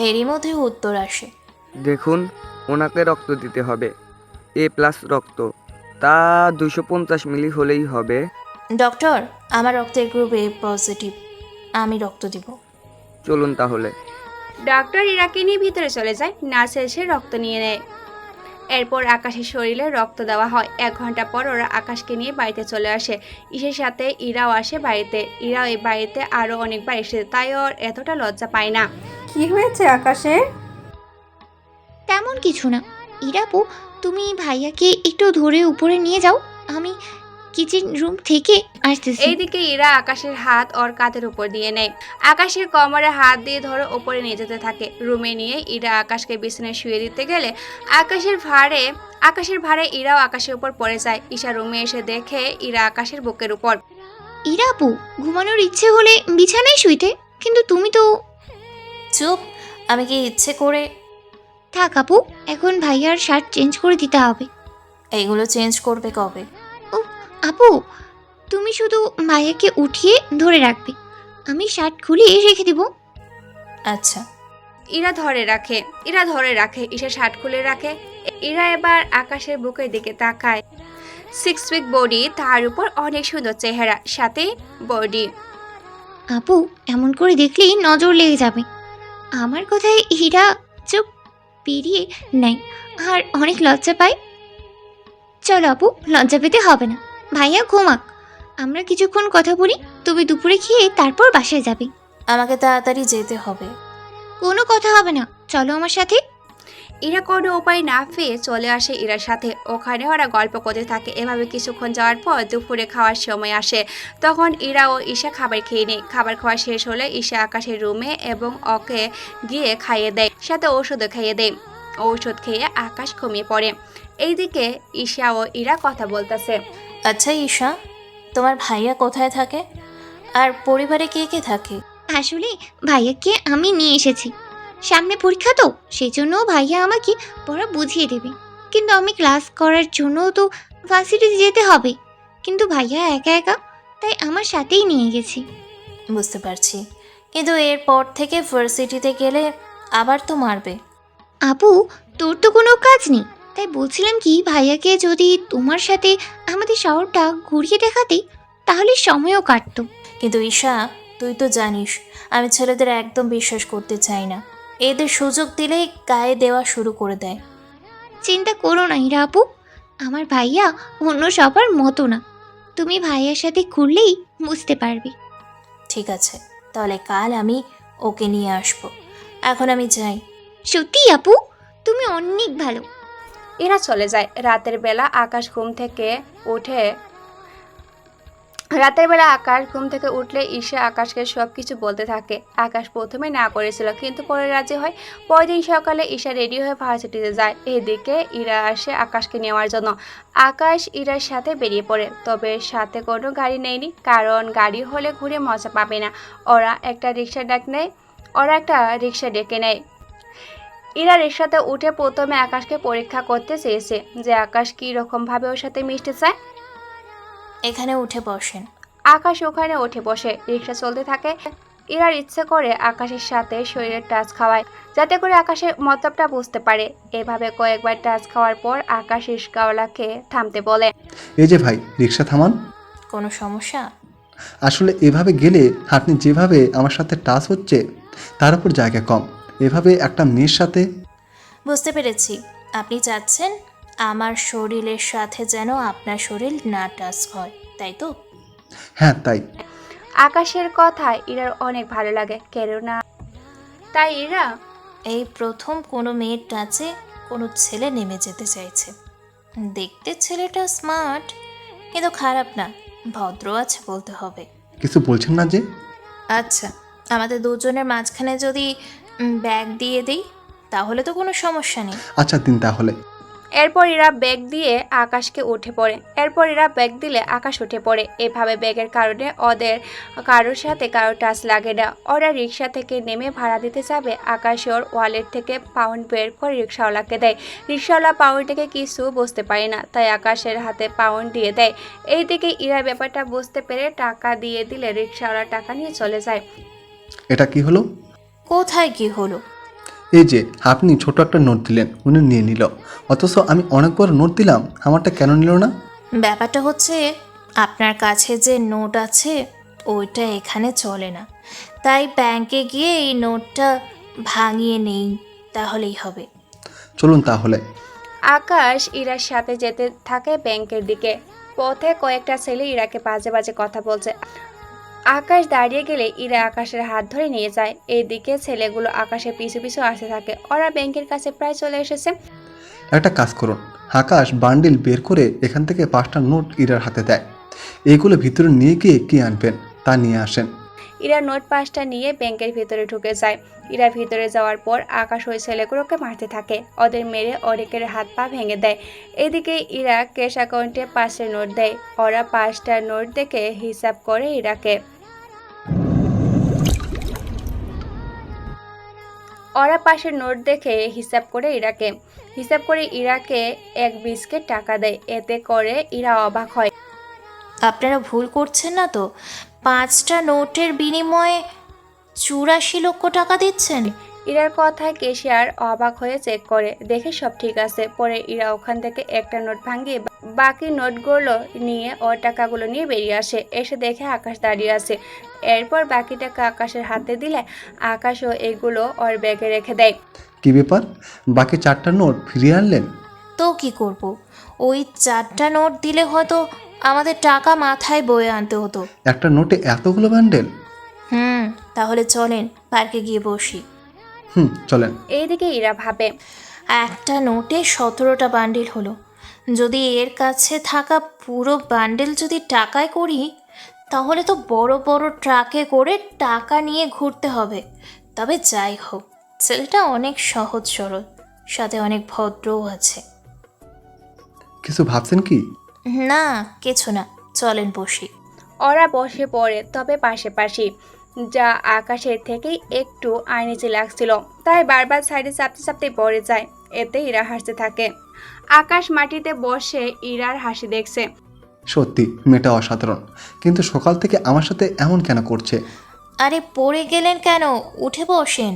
এরই মধ্যে উত্তর আসে। দেখুন, ওনাকে রক্ত দিতে হবে, A+ রক্ত, তা 250 মিলি হলেই হবে। ডক্টর, আমার রক্তের গ্রুপ A পজিটিভ, আমি রক্ত দিব। চলুন তাহলে। ডক্টর ইরাকে নিয়ে ভিতরে চলে যায়। নার্স এসে রক্ত নিয়ে নেয়। এরপর আকাশের শরীরে রক্ত দেওয়া হয়। 1 ঘন্টা পর ওরা আকাশকে নিয়ে বাড়িতে চলে আসে। ঈশের সাথে ইরাও আসে বাড়িতে। ইরাও এই বাড়িতে আরও অনেকবার এসেছে, তাই ওর এতটা লজ্জা পায় না। কি হয়েছে আকাশে? তেমন কিছু না। ইরাপু, তুমি ভাইয়াকে একটু ধরে উপরে নিয়ে যাও, আমি কিচেন রুম থেকে আসতেছি। এইদিকে ইরা আকাশের হাত ওর কাঁধের উপর দিয়ে নেয়। আকাশের কোমরে হাত দিয়ে ধরে ওপরে নিয়ে যেতে থাকে। রুমে নিয়ে ইরা আকাশকে বিছানায় শুয়ে দিতে গেলে আকাশের ভারে ইরাও আকাশের উপর পড়ে যায়। ঈশা রুমে এসে দেখে ইরা আকাশের বুকের উপর। ইরা আপু, ঘুমানোর ইচ্ছে হলে বিছানায় শুইতে, কিন্তু তুমি তো। চুপ, আমি কি ইচ্ছে করে? থাক আপু, এখন ভাইয়ার শার্ট চেঞ্জ করে দিতে হবে। এইগুলো চেঞ্জ করবে কবে? ও আপু, তুমি শুধু ভাইয়াকে উঠিয়ে ধরে রাখবে, আমি শার্ট খুলে রেখে দিব। আচ্ছা। ইরা ধরে রাখে ঈশা শার্ট খুলে রাখে। ইরা এবার আকাশের বুকের দিকে তাকায়। 6 ফিট বডি, তার উপর অনেক সুন্দর চেহারা, সাথে বডি। আপু, এমন করে দেখলেই নজর লেগে যাবে। আমার কথায় হীরা চোখ পেরিয়ে নেয় আর অনেক লজ্জা পায়। চলো আপু, লজ্জা পেতে হবে না, ভাইয়া ঘুমাক, আমরা কিছুক্ষণ কথা বলি, তুমি দুপুরে খেয়ে তারপর বাসায় যাবে। আমাকে তাড়াতাড়ি যেতে হবে। কোনো কথা হবে না, চলো আমার সাথে। ইরা কোনো উপায় না পেয়ে চলে আসে ইরার সাথে। ওখানে ওরা গল্প করতে থাকে। এভাবে কিছুক্ষণ যাওয়ার পর দুপুরে খাওয়ার সময় আসে। তখন ইরা ও ঈশা খাবার খেয়ে নেয়। খাবার খাওয়া শেষ হলে ঈশা আকাশের রুমে এবং ওকে গিয়ে খাইয়ে দেয়, সাথে ঔষধও খাইয়ে দেয়। ঔষধ খেয়ে আকাশ ঘুমিয়ে পড়ে। এইদিকে ঈশা ও ইরা কথা বলতেছে। আচ্ছা ঈশা, তোমার ভাইয়া কোথায় থাকে আর পরিবারে কে কে থাকে? আসলে ভাইয়াকে আমি নিয়ে এসেছি, সামনে পরীক্ষা তো, সেই জন্য ভাইয়া আমাকে পড়া বুঝিয়ে দেবে, কিন্তু আমি ক্লাস করার জন্য তো ভার্সিটিতে যেতে হবে, কিন্তু ভাইয়া একা একা, তাই আমার সাথেই নিয়ে গেছি। বুঝতে পারছি, কিন্তু এরপর থেকে ভার্সিটিতে গেলে আবার তো মারবে। আপু, তোর তো কোনো কাজ নেই, তাই বলছিলাম কি, ভাইয়াকে যদি তোমার সাথে আমাদের শহরটা ঘুরিয়ে দেখাতে, তাহলে সময়ও কাটতো। কিন্তু ঈশা, তুই তো জানিস আমি ছেলেদের একদম বিশ্বাস করতে চাই না। এদের সুযোগ দিলেই গায়ে দেওয়া শুরু করে দেয়। চিন্তা করো না ইরা আপু, আমার ভাইয়া অন্য সবার মতো না, তুমি ভাইয়ার সাথে ঘুরলেই বুঝতে পারবে। ঠিক আছে, তাহলে কাল আমি ওকে নিয়ে আসবো। এখন আমি যাই। সত্যি আপু, তুমি অনেক ভালো। এরা চলে যায়। রাতের বেলা আকাশ ঘুম থেকে উঠলে ঈশা আকাশকে সব কিছু বলতে থাকে। আকাশ প্রথমে না করেছিল, কিন্তু পরে রাজি হয়। পরের দিন সকালে ঈশা রেডি হয়ে ভার্সিটিতে যায়। এদিকে ইরা আসে আকাশকে নেওয়ার জন্য। আকাশ ইরার সাথে বেরিয়ে পড়ে, তবে সাথে কোনো গাড়ি নেয়নি, কারণ গাড়ি হলে ঘুরে মজা পাবে না। ওরা একটা রিক্সা ডেকে নেয়। ইরা রিক্সাতে উঠে প্রথমে আকাশকে পরীক্ষা করতে চেয়েছে যে আকাশ কী রকমভাবে ওর সাথে মিশতে চায়। এখানে উঠে বসেন। আকাশ ওখানে উঠে বসে। রিক্সা চলতে থাকে। ইরার ইচ্ছে করে আকাশের সাথে শরীরের টাচ খাওয়ায়, যাতে করে আকাশের মতলবটা বুঝতে পারে। এভাবে কয়েকবার টাচ খাওয়ার পর আকাশ রিক্সাওয়ালাকে থামতে বলে। এই যে ভাই, রিক্সা থামান। কোনো সমস্যা? আসলে এভাবে গেলে আপনি যেভাবে আমার সাথে টাচ হচ্ছে তার উপর জায়গা কম, এভাবে একটা মেয়ের সাথে। বুঝতে পেরেছি, আপনি চাচ্ছেন আমার শরীরের সাথে যেন আপনার শরীর না টাচ হয়, তাই তো? হ্যাঁ, তাই। আকাশের কথা ইরার অনেক ভালো লাগে, কেননা তাই ইরা এই প্রথম কোনো মেয়ের টাচে কোনো ছেলে নেমে যেতে চাইছে। দেখতে ছেলেটা স্মার্ট, কিন্তু খারাপ না, ভদ্র আছে বলতে হবে। কিছু বলছেন না যে? আচ্ছা, আমাদের দুজনের মাঝখানে যদি ব্যাগ দিয়ে দিই, তাহলে তো কোনো সমস্যা নেই। আচ্ছা, দিন তাহলে। এরপর ইরা ব্যাগ দিয়ে আকাশকে উঠে পড়ে। এরপর ইরা ব্যাগ দিলে আকাশ উঠে পড়ে। এভাবে ব্যাগের কারণে ওদের কারোর সাথে কারো টাচ লাগে না। ওরা রিক্সা থেকে নেমে ভাড়া দিতে যাবে। আকাশ ওর ওয়ালেট থেকে পাউন্ড বের করে রিক্সাওয়ালাকে দেয়। রিক্সাওয়ালা পাউন্ড থেকে কিছু বুঝতে পারে না, তাই আকাশের হাতে পাউন্ড দিয়ে দেয়। এইদিকে ইরা ব্যাপারটা বুঝতে পেরে টাকা দিয়ে দিলে রিক্সাওয়ালা টাকা নিয়ে চলে যায়। এটা কি হলো? কোথায় কি হলো? এই যে আপনি ছোট একটা নোট দিলেন, উনি নিয়ে নিল, অথচ আমি অনেক বড় নোট দিলাম, আমারটা কেন নিল না? ব্যাপারটা হচ্ছে, আপনার কাছে যে নোট আছে ওইটা এখানে চলে না, তাই ব্যাংকে গিয়ে এই নোটটা ভাঙিয়ে নেই, তাহলেই হবে। চলুন তাহলে। আকাশ ইরার সাথে যেতে থাকে ব্যাংকের দিকে। পথে কয়েকটা ছেলে ইরাকে বাজে বাজে কথা বলছে। আকাশ দাঁড়িয়ে গেলে ইরা আকাশের হাত ধরে নিয়ে যায়। এইদিকে ছেলেগুলো আকাশের পিছু পিছু আসতে থাকে। ওরা ব্যাংকের কাছে প্রায় চলে এসেছে। একটা কাজ করুন, আকাশ বান্ডিল বের করে এখান থেকে 5টা নোট ইরার হাতে দেয়। এগুলো ভিতরে নিয়ে গিয়ে কি আনবেন তা নিয়ে আসেন। ইরা নোট 5টা নিয়ে ব্যাংকের ভিতরে ঢুকে যায়। ইরা ভিতরে যাওয়ার পর আকাশ ওই ছেলেগুলোকে মারতে থাকে। ওদের মেরে অনেকের হাত পা ভেঙে দেয়। এদিকে ইরা ক্যাশ অ্যাকাউন্টে 5এর নোট দেয়। ওরা 5টা নোট দেখে হিসাব করে ইরাকে। ওরা পাশের নোট দেখে হিসাব করে ইরাকে এক বিস্কেট টাকা দেয়। এতে করে ইরা অবাক হয়। আপনারা ভুল করছেন না তো? 5টা নোটের বিনিময়ে 84 লক্ষ টাকা দিচ্ছেন? ইরার কথায় ক্যাশিয়ার অবাক হয়ে চেক করে, দেখে সব ঠিক আছে। পরে ইরা ওখান থেকে একটা নোট ভাঙিয়ে বাকি নোটগুলো নিয়ে ওর টাকাগুলো নিয়ে বেরিয়ে আসে। এসে দেখে আকাশ দাঁড়িয়ে আছে। এরপর বাকি টাকা আকাশের হাতে দিলে আকাশও এগুলো ওর ব্যাগে রেখে দেয়। কি ব্যাপার, বাকি 4টা নোট ফিরিয়ে আনলেন? তো কি করব? ওই 4টা নোট দিলে হয়তো আমাদের টাকা মাথায় বয়ে আনতে হতো। একটা নোটে এতগুলো বান্ডেল? তাহলে চলেন পার্কে গিয়ে বসি। চলেন। এইদিকে ইরা ভাবে, একটা নোটে 17টা বান্ডিল হলো। যদি এর কাছে থাকা পুরো বান্ডেল যদি টাকায় করি, তাহলে তো বড় বড় ট্রাকে করে টাকা নিয়ে ঘুরতে হবে। তবে যাই হোক, ছেলেটা অনেক সহজ সরল, সাথে অনেক ভদ্রও আছে। কিছু ভাবছেন কি? না, কিছু না, চলেন বসি। ওরা বসে পড়ে, তবে পাশাপাশি, যা আকাশের থেকেই একটু আইনিচে লাগছিল। তাই বারবার সাইডে চাপতে চাপতে পড়ে যায়। এতে ইরা হাসতে থাকে। আকাশ মাটিতে বসে ইরার হাসি দেখছে। সত্যি মেয়েটা অসাধারণ, কিন্তু সকাল থেকে আমার সাথে এমন কেন করছে? আরে পড়ে গেলেন কেন? উঠে বসেন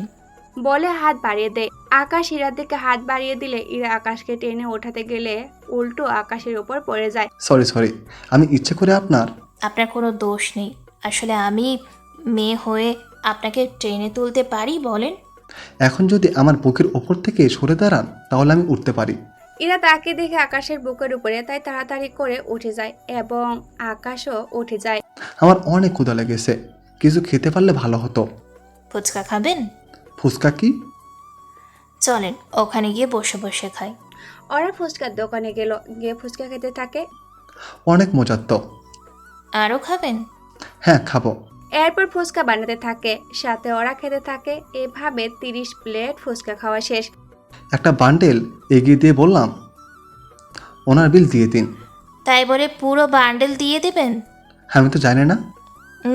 বলে হাত বাড়িয়ে দেয়। আকাশ ইরার দিকে হাত বাড়িয়ে দিলে ইরা আকাশকে টেনে ওঠাতে গেলে উল্টো আকাশের উপর পড়ে যায়। সরি, আমি ইচ্ছে করে আপনার কোনো দোষ নেই। আসলে আমি মেয়ে হয়ে আপনাকে ট্রেনে তুলতে পারি বলেন? এখন যদি আমার বুকের ওপর থেকে সরে দাঁড়ান তাহলে আমি উঠতে পারি। ইরা তাকে দেখে আকাশের বুকের উপরে, তাই তাড়াতাড়ি করে উঠে যায় এবং আকাশও উঠে যায়। আমার অনেক ক্ষুধা লেগেছে, কিছু খেতে পারলে ভালো হতো। ফুচকা খাবেন? ফুচকা কি? চলেন ওখানে গিয়ে বসে বসে খাই। ওরা ফুচকার দোকানে গিয়ে ফুচকা খেতে থাকে। অনেক মজার তো। আরও খাবেন? হ্যাঁ, খাবো। এরপর ফুচকা বানাতে থাকে, সাথে ওরা খেতে থাকে। এভাবে 30 প্লেট ফুচকা খাওয়া শেষ। একটা বান্ডেল এগিয়ে দিয়ে বললাম, ওনার বিল দিয়ে দিন। তাই বলে পুরো বান্ডেল দিয়ে দিবেন? আমি তো জানি না।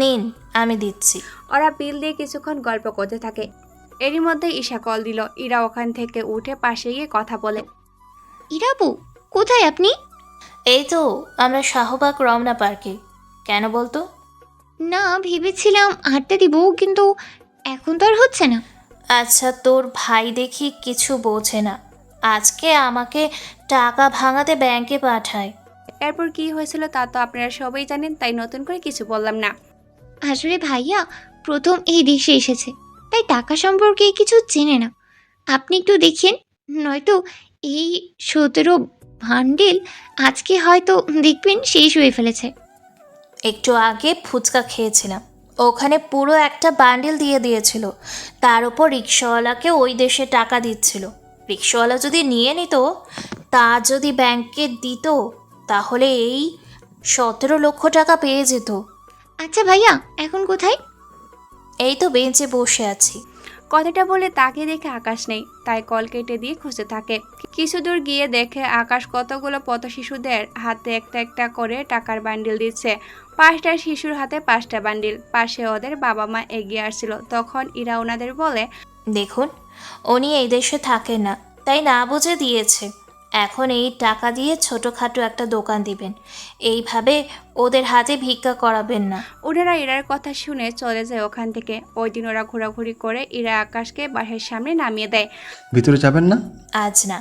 নিন, আমি দিচ্ছি। ওরা বিল দিয়ে কিছুক্ষণ গল্প করতে থাকে। এরই মধ্যে ঈশা কল দিল। ইরা ওখান থেকে উঠে পাশে গিয়ে কথা বলে। ইরাবু, কোথায় আপনি? এই তো আমরা শাহবাগ রমনা পার্কে। কেন বলতো? না, ভেবেছিলাম আড্ডা দিব, কিন্তু এখন তো আর হচ্ছে না। আচ্ছা, তোর ভাই দেখি কিছু বোঝে না। আজকে আমাকে টাকা ভাঙাতে ব্যাংকে পাঠায়। এরপর কি হয়েছিল তা তো আপনারা সবাই জানেন, তাই নতুন করে কিছু বললাম না। আসলে ভাইয়া প্রথম এই দেশে এসেছে, তাই টাকা সম্পর্কে কিছু চেনে না। আপনি একটু দেখেন, নয়তো এই 17 বান্ডেল আজকে হয়তো দেখবেন শেষ হয়ে ফেলেছে। একটু আগে ফুচকা খেয়েছিলাম, ওখানে পুরো একটা বান্ডেল দিয়ে দিয়েছিল। তার উপর রিক্সাওয়ালাকে ওই দেশে টাকা দিচ্ছিল। রিক্সাওয়ালা যদি নিয়ে নিত, তা যদি ব্যাংকে দিত, তাহলে এই 17 লক্ষ টাকা পেয়ে যেত। আচ্ছা ভাইয়া, এখন কোথায়? এই তো বেঞ্চে বসে আছি। কথাটা বলে তাকে দেখে আকাশ নেই, তাই কল কেটে দিয়ে খুঁজতে থাকে। কিছু দূর গিয়ে দেখে আকাশ কতগুলো পথ শিশুদের হাতে একটা একটা করে টাকার বান্ডিল দিচ্ছে। 5টা শিশুর হাতে 5টা বান্ডিল। পাশে ওদের বাবা মা এগিয়ে আসছিল। তখন ইরা ওনাদের বলে, দেখুন, উনি এই দেশে থাকেন না, তাই না বুঝে দিয়েছে। এখন এই টাকা দিয়ে ছোটোখাটো একটা দোকান দিবেন। এইভাবে ওদের হাতে ভিক্ষা করাবেন না। ওনারা ইরার কথা শুনে চলে যায় ওখান থেকে। ওই দিন ওরা ঘোরাঘুরি করে ইরা আকাশকে বাসার সামনে নামিয়ে দেয়। ভিতরে যাবেন না? আজ না,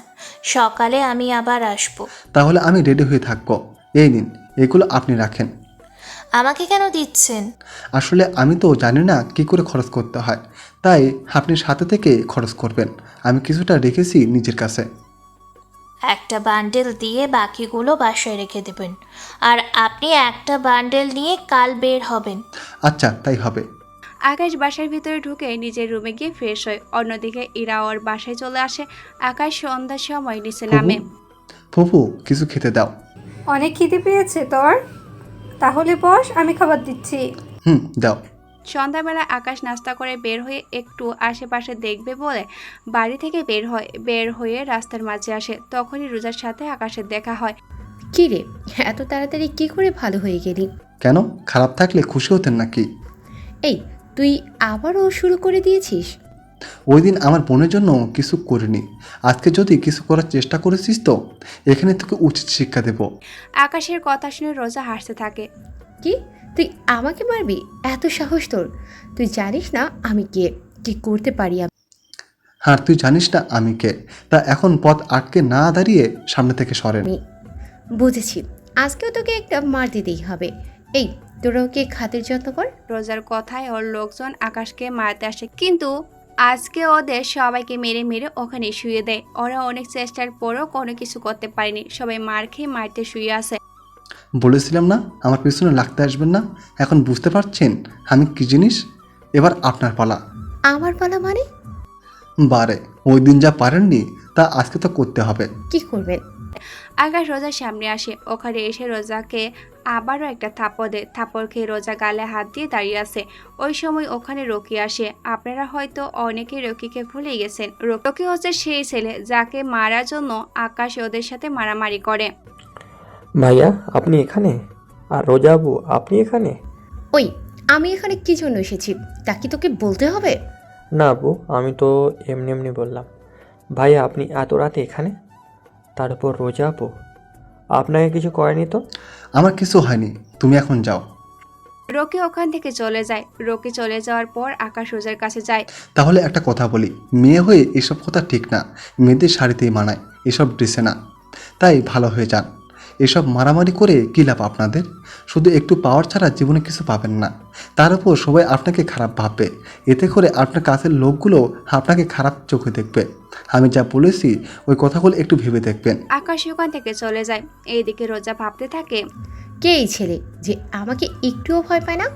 সকালে আমি আবার আসবো। তাহলে আমি রেডি হয়ে থাকবো। এই নিন, এগুলো আপনি রাখেন। আমাকে কেন দিচ্ছেন? আসলে আমি তো জানি না কি করে খরচ করতে হয়, তাই আপনি সাথে থেকে খরচ করবেন। আমি কিছুটা রেখেছি নিজের কাছে। একটা বান্ডেল দিয়ে বাকিগুলো বাসায় রেখে দেবেন, আর আপনি একটা বান্ডেল নিয়ে কাল বের হবেন। আচ্ছা, তাই হবে। আকাশ বাসার ভিতরে ঢুকে নিজের রুমে গিয়ে ফ্রেশ হয়। অন্যদিকে ইরা ওর বাসায় চলে আসে। আকাশ সন্ধ্যার সময় নিচে নামে। ফুপু, কিছু খেতে দাও। অনেক খিদে পেয়েছে তোর? তাহলে বস, আমি খাবার দিচ্ছি। দাও। সন্ধ্যাবেলা আকাশ নাস্তা করে বের হয়ে একটু আশেপাশে দেখবে বলে বাড়ি থেকে বের হয়ে রাস্তার মাঝে আসে। তখনই রোজার সাথে আকাশের দেখা হয়। কি রে, এত তাড়াতাড়ি কি করে ভালো হয়ে গেলি? কেন, খারাপ থাকলে খুশি হতেন নাকি? এই, তুই আবারও শুরু করে দিয়েছিস? ওই দিন আমার বোনের জন্য কিছু করিনি, আজকে যদি কিছু করার চেষ্টা করেছিস তো এখানে তোকে উচিত শিক্ষা দেব। আকাশের কথা শুনে রোজা হাসতে থাকে। কি, তুই আমাকে মারবি? এত সাহস তোর? তুই জানিস না আমি কে, কি করতে পারি আমি? হ্যাঁ, তুই জানিস না আমি কে, তা এখন পথ আটকে না দাঁড়িয়ে সামনে থেকে সরেন। বুঝেছি, আজকেও তোকে একটা মার দিতেই হবে। এই, তোরা ওকে খাতির যত্ন কর। রোজার কথায় ওর লোকজন আকাশকে মারতে আসে, কিন্তু আজকে ওদের সবাইকে মেরে মেরে ওখানে শুয়ে দেয়। ওরা অনেক চেষ্টার পরও কোনো কিছু করতে পারেনি, সবাই মার খেয়ে মারতে শুয়ে আছে। বলেছিলাম না আমার পিছনে লাগতে আসবেন না, এখন বুঝতে পারছেন আমি কি জিনিস? এবার আপনার পালা। আমার পালা মানে? বারে, ওই দিন যা পারেননি তা আজকে তো করতে হবে। কি করবেন? আকাশ রোজার সামনে আসে, ওখানে এসে রোজাকে আবারও একটা থাপ্পড় দেয়। থাপ্পড় খেয়ে রোজা গালে হাত দিয়ে দাঁড়িয়ে আছে। ওই সময় ওখানে রকি আসে। আপনারা হয়তো অনেকেই রকিকে ভুলে গেছেন। রকি হচ্ছে সেই ছেলে যাকে মারার জন্য আকাশ ওদের সাথে মারামারি করে। ভাইয়া, আপনি এখানে? আর রোজা আবু, আপনি এখানে? ওই, আমি এখানে কি জন্য এসেছি তা কি তোকে বলতে হবে? না আবু, আমি তো এমনি এমনি বললাম। ভাইয়া, আপনি এত রাতে এখানে? তার উপর রোজা আপু, আপনাকে কিছু করেনি তো? আমার কিছু হয়নি, তুমি এখন যাও। রকি ওখান থেকে চলে যায়। রকি চলে যাওয়ার পর আকাশ রোজার কাছে যায়। তাহলে একটা কথা বলি, মেয়ে হয়ে এসব কথা ঠিক না, মেয়েদের শাড়িতেই মানায়, এসব ড্রেসে না। তাই ভালো হয়ে যান, এসব মারামারি করে কী লাভ আপনাদের? শুধু একটু পাওয়ার ছাড়া জীবনে কিছু পাবেন না। তার উপর সবাই আপনাকে খারাপ ভাববে, এতে করে আপনার কাছের লোকগুলো আপনাকে খারাপ চোখে দেখবে। আমি যা বলেছি ওই কথাগুলো একটু ভেবে দেখবেন। আকাশ ওখান থেকে চলে যায়। এইদিকে রোজা ভাবতে থাকে, কে এই ছেলে যে আমাকে একটুও ভয় পায় না?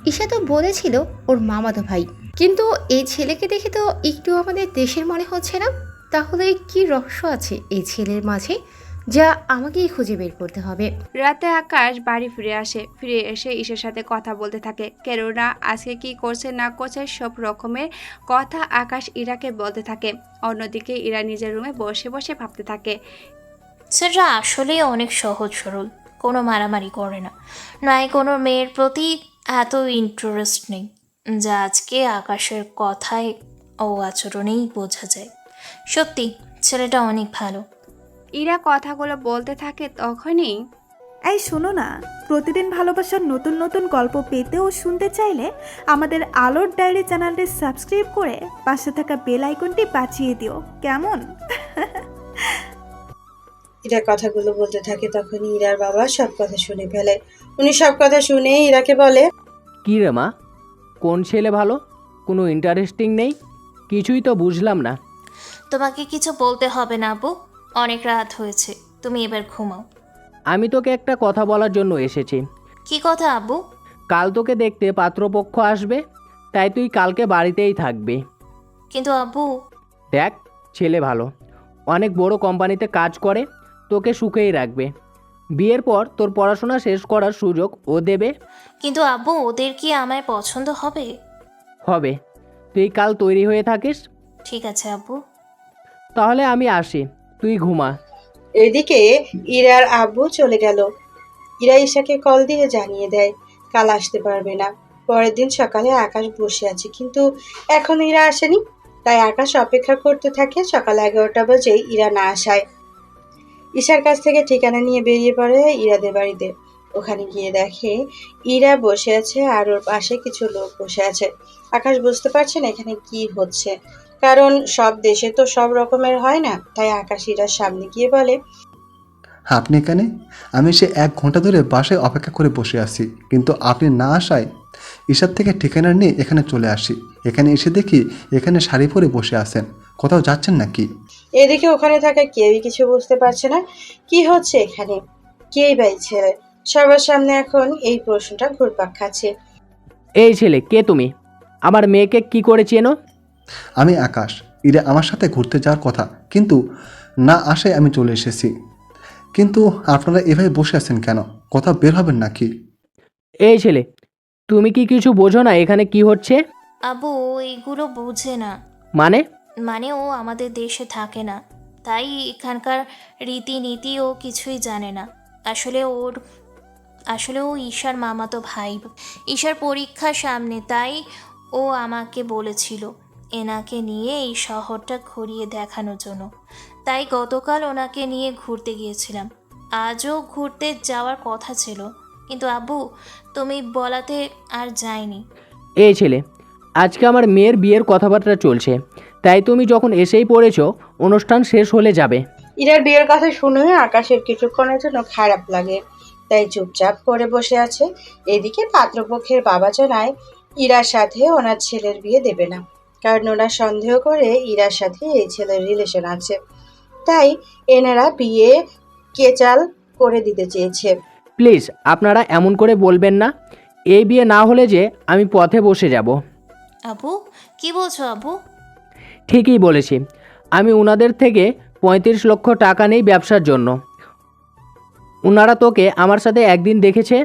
ঈশা তো বলেছিল ওর মামাতো ভাই, কিন্তু এই ছেলেকে দেখে তো একটু আমাদের দেশের মনে হচ্ছে না। তাহলে কি রহস্য আছে এই ছেলের মাঝে, যা আমাকেই খুঁজে বের করতে হবে। রাতে আকাশ বাড়ি ফিরে আসে। ফিরে এসে ঈশার সাথে কথা বলতে থাকে। কেননা আজকে কি করছে না করছে সব রকমের কথা আকাশ ইরাকে বলতে থাকে। অন্যদিকে ইরা নিজের রুমে বসে বসে ভাবতে থাকে। সেটা আসলেই অনেক সহজ সরল, কোনো মারামারি করে না, নয় কোনো মেয়ের প্রতি এত ইন্টারেস্ট নেই, যা আজকে আকাশের কথায় ও আচরণেই বোঝা যায়। সত্যি ছেলেটা অনেক ভালো। ইরা কথাগুলো বলতে থাকে, তখনই এই শোনো না, প্রতিদিন ভালোবাসার নতুন নতুন গল্প পেতে ও শুনতে চাইলে আমাদের আলোর ডায়েরি চ্যানেলটি সাবস্ক্রাইব করে পাশে থাকা বেল আইকনটি বাজিয়ে দিও, কেমন? ইরা কথাগুলো বলতে থাকে, তখনই ইরার বাবা সব কথা শুনে ফেলে। উনি সব কথা শুনে ইরাকে বলে, কী রে মা, কোন ছেলে ভালো? কোনো ইন্টারেস্টিং নেই, কিছুই তো বুঝলাম না। তোমাকে কিছু বলতে হবে না আব্বু, অনেক রাত হয়েছে, তুমি এবার ঘুমাও। আমি তোকে একটা কথা বলার জন্য এসেছি। কি কথা আব্বু? কাল তোকে দেখতে পাত্রপক্ষ আসবে, তাই তুই কালকে বাড়িতেই থাকবি। কিন্তু আব্বু। দেখ, ছেলে ভালো, অনেক বড় কোম্পানিতে কাজ করে, তোকে সুখেই রাখবে। বিয়ের পর তোর পড়াশোনা শেষ করার সুযোগ ও দেবে। কিন্তু আব্বু, ওদের কি আমায় পছন্দ হবে? হবে, তুই কাল তৈরি হয়ে থাকিস। ঠিক আছে আব্বু। তাহলে আমি আসি, তুই ঘুমা। এদিকে ইরার আব্বু চলে গেল। ইরা ঈশাকে কল দিয়ে জানিয়ে দেয় কাল আসতে পারবে না। পরের দিন সকালে আকাশ বসে আছে, কিন্তু এখন ইরা আসেনি। তাই আকাশ অপেক্ষা করতে থাকে। সকাল 11টা বাজে ইরা না আসায় ঈশার কাছ থেকে ঠিকানা নিয়ে বেরিয়ে পড়ে ইরাদের বাড়িতে। ওখানে গিয়ে দেখে ইরা বসে আছে আর ওর পাশে কিছু লোক বসে আছে। আকাশ বুঝতে পারছে না এখানে কি হচ্ছে, কারণ সব দেশে তো সব রকমের হয় না। তাই আকাশ ইরার সামনে গিয়ে বলে, আপনি এখানে? আমি সে 1 ঘন্টা ধরে বাসায় অপেক্ষা করে বসে আছি, কিন্তু আপনি না আসায় ঈশার থেকে ঠিকানা নিয়ে এখানে চলে আসি। এখানে এসে দেখি এখানে শাড়ি পরে বসে আছেন, কোথাও যাচ্ছেন নাকি? এদিকে ওখানে থাকা কেউই কিছু বুঝতে পারছে না কি হচ্ছে এখানে, কেই বাই ছেলে। সবার সামনে এখন এই প্রশ্নটা ঘুরপাক খাচ্ছে। এই ছেলে কে তুমি? আমার মেয়েকে কি করে চেনো? আমি আকাশ, ইরা আমার সাথে ঘুরতে যাওয়ার কথা, কিন্তু না আসায় আমি চলে এসেছি। কিন্তু আপনারা এভাবে বসে আছেন কেন? কোথাও বের হবেন নাকি? এই ছেলে, তুমি কি কিছু বোঝো না এখানে কি হচ্ছে? আব্বু ও এইগুলো বোঝে না। মানে? মানে ও আমাদের দেশে থাকে না, তাই এখানকার রীতিনীতি ও কিছুই জানে না। আসলে ও ঈশার মামাতো ভাই। ঈশার পরীক্ষা সামনে, তাই ও আমাকে বলেছিল এনাকে নিয়ে এই শহরটা ঘুরিয়ে দেখানোর জন্য। তাই গতকাল ওনাকে নিয়ে ঘুরতে গিয়েছিলাম। আজও ঘুরতে যাওয়ার কথা ছিল, কিন্তু আব্বু তুমি বলাতে আর যাইনি। এই ছেলে, আজকে আমার মেয়ের বিয়ের কথাবার্তা চলছে, তাই তুমি যখন এসেই পড়েছো অনুষ্ঠান শেষ হলে যাবে। ইরার বিয়ের কথা শুনে আকাশের কিছুক্ষণের জন্য খারাপ লাগে, তাই চুপচাপ করে বসে আছে। এদিকে পাত্রপক্ষের বাবা জানায় ইরার সাথে ওনার ছেলের বিয়ে দেবে না, কারণ ওরা সন্দেহ করে ইরার সাথে এই ছেলের রিলেশন আছে, তাই এনারা বিয়ে কেচাল করে দিতে চেয়েছে। প্লিজ আপনারা এমন করে বলবেন না। এই বিয়ে না হলে যে আমি পথে বসে যাব। আব্বু কি বলছো আব্বু? ঠিকই বলেছি, আমি ওনাদের থেকে 35 লক্ষ টাকা নেই ব্যবসার জন্য। ওনারা তোকে আমার সাথে একদিন দেখেছে,